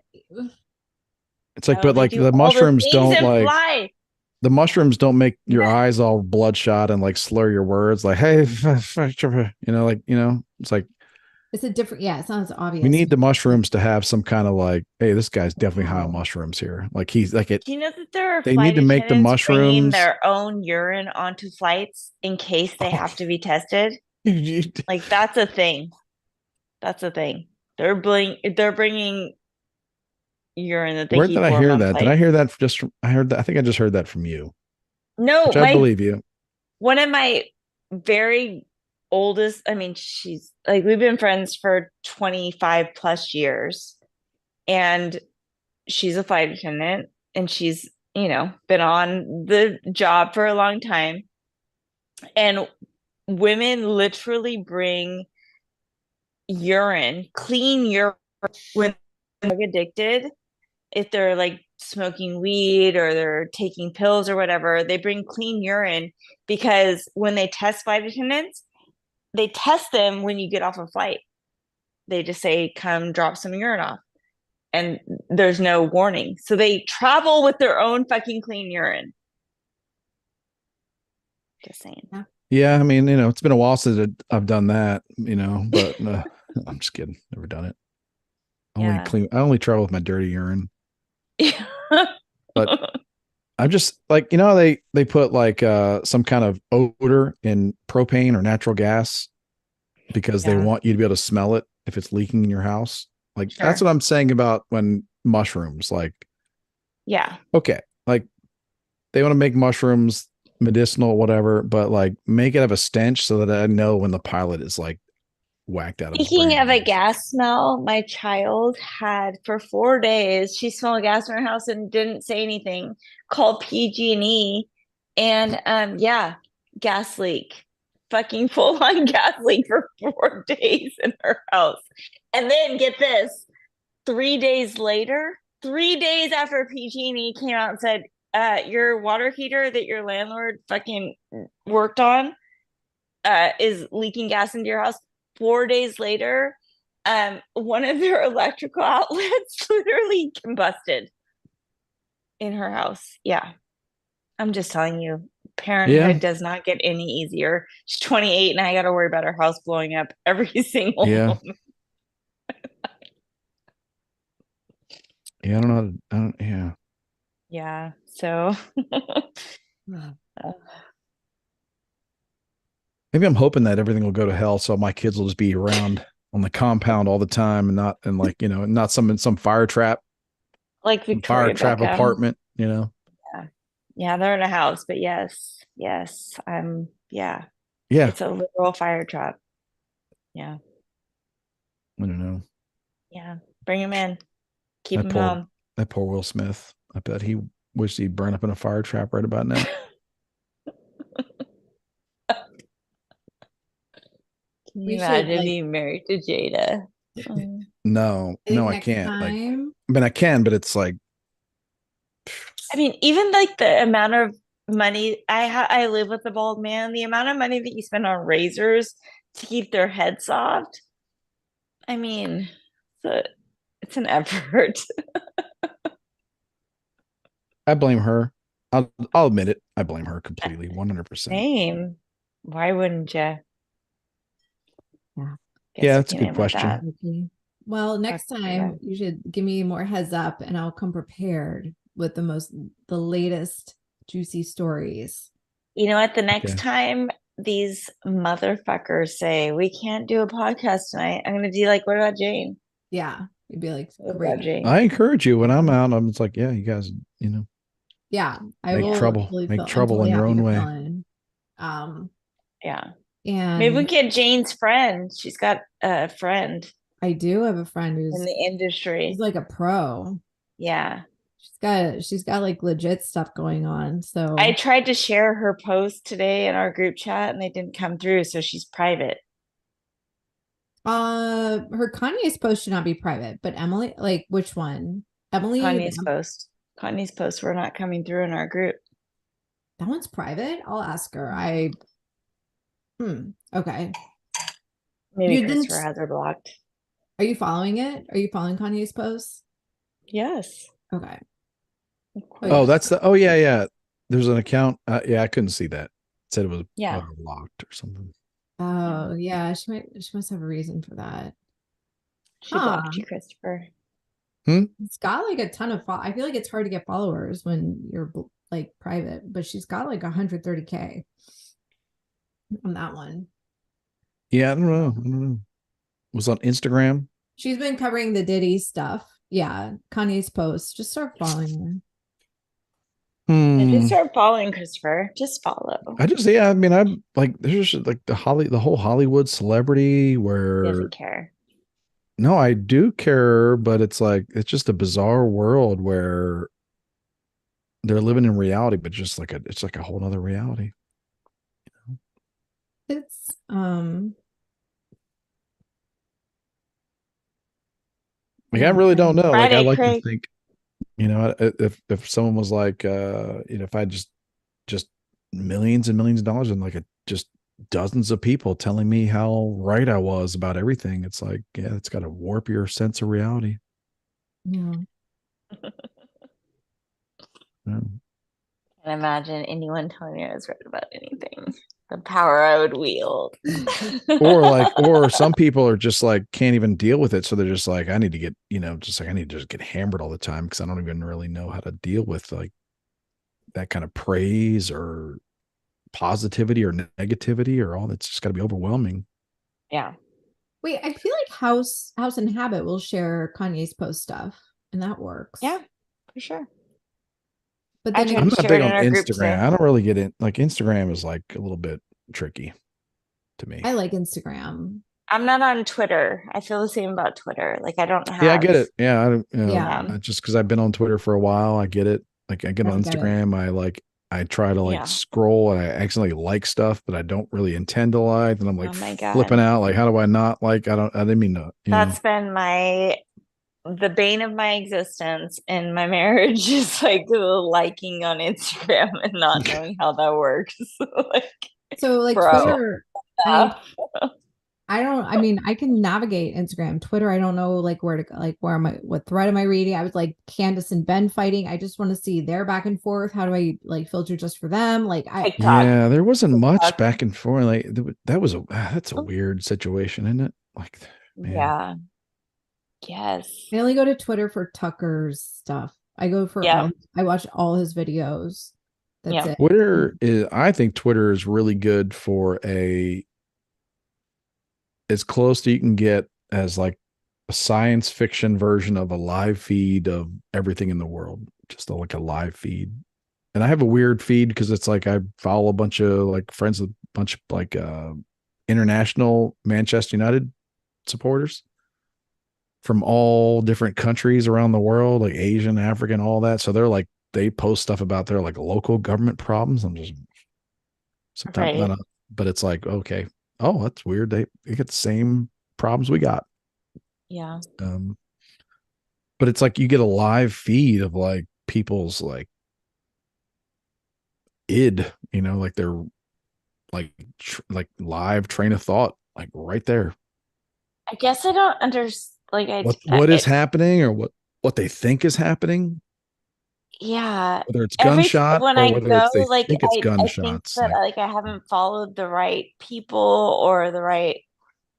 It's like, No, but they like do all the things and fly. the mushrooms don't make your Yeah. eyes all bloodshot and like slur your words like, hey, it's like It's a different. Yeah, it's not as obvious. we need the mushrooms to have some kind of like, hey, this guy's definitely high on Wow. mushrooms here. Like he's like it. Do you know that there are They need flight to make the attendants bringing mushrooms. their own urine onto flights in case they have to be tested? You- Like that's a thing. That's a thing. They're bringing urine that they Where did keep I warm hear on that? Did I flights. hear that I heard that. I think I just heard that from you, No, which I believe you. one of my very oldest, I mean, she's like we've been friends for 25 plus years, and she's a flight attendant and she's, been on the job for a long time. And women literally bring urine, clean urine when they're addicted. If they're like smoking weed or they're taking pills or whatever, they bring clean urine because when they test flight attendants, they test them when you get off a flight. They just say, come drop some urine off. And there's no warning. So they travel with their own fucking clean urine. Just saying. Yeah. Yeah, I mean, it's been a while since I've done that, but I'm just kidding. Never done it. Yeah. I only travel with my dirty urine. But I'm just like, they put like some kind of odor in propane or natural gas because they Yeah, want you to be able to smell it if it's leaking in your house. Like that's sure. what I'm saying about when mushrooms, like, Yeah. okay, like they want to make mushrooms medicinal, whatever, but like make it have a stench so that I know when the pilot is like whacked out of his Speaking brain. of a gas smell, my child had for 4 days, she smelled gas in her house and didn't say anything, called PG&E, and yeah, gas leak. Fucking full on gas leak for 4 days in her house. And then get this, 3 days later, 3 days after PG&E came out and said, your water heater that your landlord fucking worked on is leaking gas into your house. 4 days later, one of their electrical outlets literally combusted in her house. Yeah, I'm just telling you, Yeah. parenthood does not get any easier. She's 28, and I got to worry about her house blowing up every single Yeah. moment. Yeah. I don't know. I don't, yeah. Yeah, so Maybe I'm hoping that everything will go to hell. So my kids will just be around on the compound all the time and not, and like, not some like fire Victoria trap Beckham. apartment. Yeah, yeah, they're in a house, but yes, yeah, Yeah. it's a literal fire trap. Yeah, I don't know. yeah, bring him in, keep That him poor, home. that poor Will Smith. I bet he wished he'd burn up in a fire trap right about now. Can you We should imagine like, being married to Jada? No, I no, think I next can't. Like, time. I mean, I can, but it's like, I mean, even like the amount of money I live with a bald man, the amount of money that you spend on razors to keep their head soft. I mean, it's an effort. I blame her. I'll admit it. I blame her completely, 100%. Same. Why wouldn't you? Yeah. Yeah, Guess we that's a can good end with question. that. Okay. Well, Fuck next yeah. time you should give me more heads up and I'll come prepared with the latest juicy stories. You know what? The next Okay. time these motherfuckers say we can't do a podcast tonight, I'm gonna be like, what about Jane? Yeah. You'd be like, What about great. Jane? I encourage you when I'm out. I'm just like, yeah, you guys, Yeah. I make Yeah. will trouble, totally make I'm trouble totally in your happy own to fill way. in. Um, Yeah. Maybe we and get Jane's friend. She's got a friend I do have a friend in who's the she's industry. like a pro. Yeah. She's got like legit stuff going on. I So tried to share her post today in our group chat and they didn't come through, so she's private. her Kanye's post should not be private, but Emily, like which one? Emily, Kanye's post. Kanye's posts were not coming through in our group. that one's private. I'll ask her. Okay. Maybe You didn't Christopher has her blocked. Are you following it? Are you following Kanye's posts? Yes, Okay. of Oh yeah. Oh, course. that's oh yeah, yeah. There's an account. Yeah, I couldn't see that. It said it was Yeah. locked or something. Yeah. Oh yeah, she must have a reason for that. She Huh. blocked you, Christopher. Hmm? It's got like a ton of I feel like it's hard to get followers when you're like private, but she's got like 130K on that one. Yeah, I don't know. I don't know. It was on Instagram. She's been covering the Diddy stuff. Yeah, Kanye's posts. Just start following her. I just Hmm. start following Christopher. Just follow. Yeah, I mean, I'm like, there's just like the whole Hollywood celebrity He where, doesn't care. no, I do care, but it's like, it's just a bizarre world where they're living in reality, but just like it's like a whole other reality. It's Like, I yeah. really don't know. Like, I Friday, like to Craig. think, if someone was like, if I just millions and millions of dollars and like just dozens of people telling me how right I was about everything, it's like, yeah, it's got to warp your sense of reality. Yeah. Yeah. Can't imagine anyone telling me I was right about anything. The power I would wield. Or some people are just like can't even deal with it, so they're just like, I need to get, just like I need to just get hammered all the time because I don't even really know how to deal with like that kind of praise or positivity or negativity or all that's just got to be overwhelming. Yeah. Wait, I feel like House and Habit will share Kanye's post stuff, and that works. Yeah, for sure. But I then tried I'm to not share big it in on our group Instagram. today. I don't really get in. Like Instagram is like a little bit tricky to me. I like Instagram. I'm not on Twitter. I feel the same about Twitter. Like I don't Yeah, I have, get it. Yeah, I don't, Yeah, just because I've been on Twitter for a while, I get it. Like I get I on get it. Instagram, I try to like yeah. scroll and I accidentally like stuff that I don't really intend to like, and I'm like Oh my flipping God. out. Like, how do I not like? I didn't mean to. That's been the bane of my existence in my marriage is like the liking on Instagram and not knowing how that works. Like, So like bro. Twitter, I mean, I mean, I can navigate Instagram. Twitter, I don't know like where to go, like where am I, what thread am I reading? I was like Candace and Ben fighting. I just want to see their back and forth. How do I like filter just for them? Like TikTok. Yeah, there wasn't much TikTok. back and forth. Like that's a weird situation, isn't it? Like, man, Yeah. Yes. I only go to Twitter for Tucker's stuff. I go for Yeah. all I watch all his videos. That's Yeah. it. Twitter is. I think Twitter is really good for a as close to you can get as like a science fiction version of a live feed of everything in the world, just like a live feed. And I have a weird feed because it's like I follow a bunch of like friends with a bunch of like international Manchester United supporters from all different countries around the world, like Asian, African, all that. So they're like they post stuff about their like local government problems. I'm just sometimes Right. not, but it's like okay, oh that's weird. They get the same problems we got. Yeah. Um, but it's like you get a live feed of like people's like like their like live train of thought, like right there. I guess I don't understand. Like What is happening or what they think is happening, yeah. whether it's Every gunshot when or I whether go, it's they like think it's I think gunshots. that Like, like I haven't followed the right people or the right.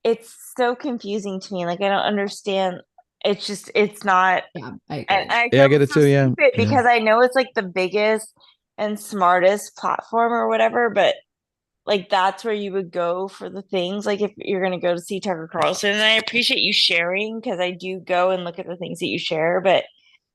It's so confusing to me. Like I don't understand. It's just it's not. Yeah, I And agree. I yeah, I feel get it so too. Yeah, stupid yeah, because I know it's like the biggest and smartest platform or whatever, but like that's where you would go for the things. Like if you're gonna go to see Tucker Carlson, and I appreciate you sharing because I do go and look at the things that you share, but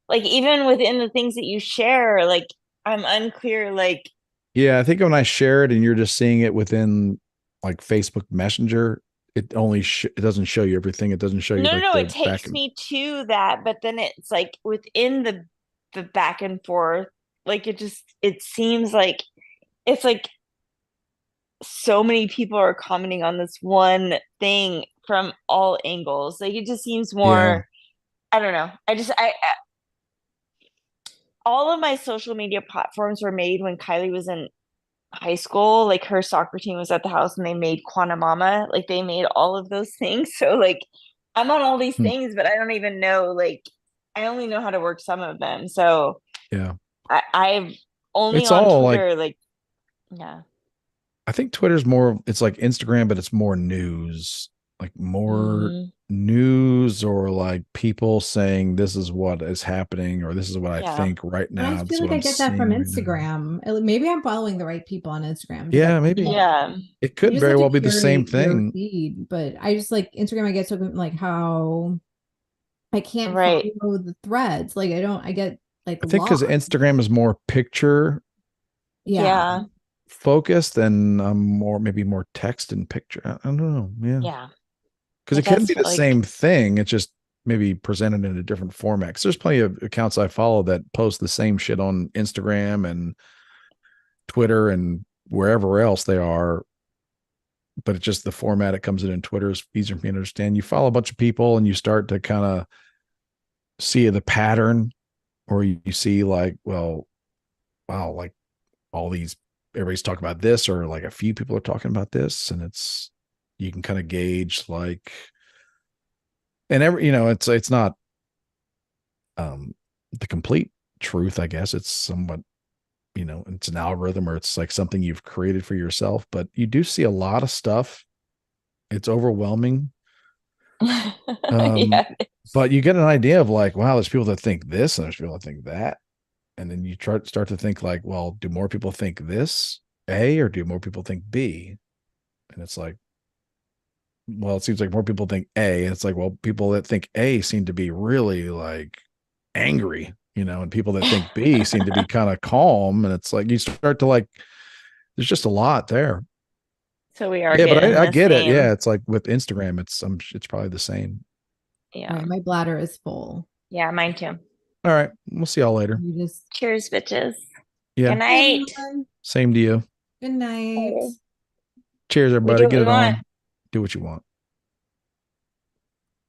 like even within the things that you share, like I'm unclear, like yeah. I think when I share it and you're just seeing it within like Facebook Messenger, it doesn't show you everything. It doesn't show you no, no, like no, the it back takes and me to that, but then it's like within the back and forth, like it seems like it's like so many people are commenting on this one thing from all angles. Like it just seems yeah. more, I don't know. All of my social media platforms were made when Kylie was in high school. Like her soccer team was at the house and they made Quantum Mama. Like they made all of those things. So like I'm on all these Hmm. things, but I don't even know, like, I only know how to work some of them. So Yeah. I've only It's on all like Twitter, like, yeah. I think Twitter's more it's like Instagram, but it's more news, like more Mm, news or like people saying this is what is happening or this is what I yeah. think right But I now. This feel is what like I I'm get that from seeing right now. Instagram. Maybe I'm following the right people on Instagram because Yeah, maybe Yeah. it you could just very have to well be the same curate your thing. feed. But I just like Instagram, I get so like how I can't Right. follow the threads. Like I get like I think because lost. Instagram is more picture Yeah. Yeah. focused and more maybe more text and picture. I don't know. Yeah, Yeah. because I it can guess be the like same thing. It's just maybe presented in a different format. Because there's plenty of accounts I follow that post the same shit on Instagram and Twitter and wherever else they are. But it's just the format it comes in Twitter is easier for me to understand. You follow a bunch of people and you start to kind of see the pattern, or you see like, well, wow, like all these everybody's talking about this, or like a few people are talking about this, and it's you can kind of gauge like and it's not the complete truth, I guess. It's somewhat, it's an algorithm or it's like something you've created for yourself, but you do see a lot of stuff. It's overwhelming. Um, yeah. but you get an idea of like, wow, there's people that think this and there's people that think that. And then you start to think like, well, do more people think this A or do more people think B? And it's like, well, it seems like more people think A. It's like, well, people that think A seem to be really like angry, and people that think B seem to be kind of calm. And it's like you start to like, there's just a lot there. So we are Yeah, but getting I the get it. same. Yeah, it's like with Instagram, it's probably the same. Yeah. All right, my bladder is full. Yeah, mine too. All right, we'll see y'all later. You just Cheers, bitches. Yeah, Good night. same to you. good night. Cheers, We everybody. do what Get we it want. on. Do what you want.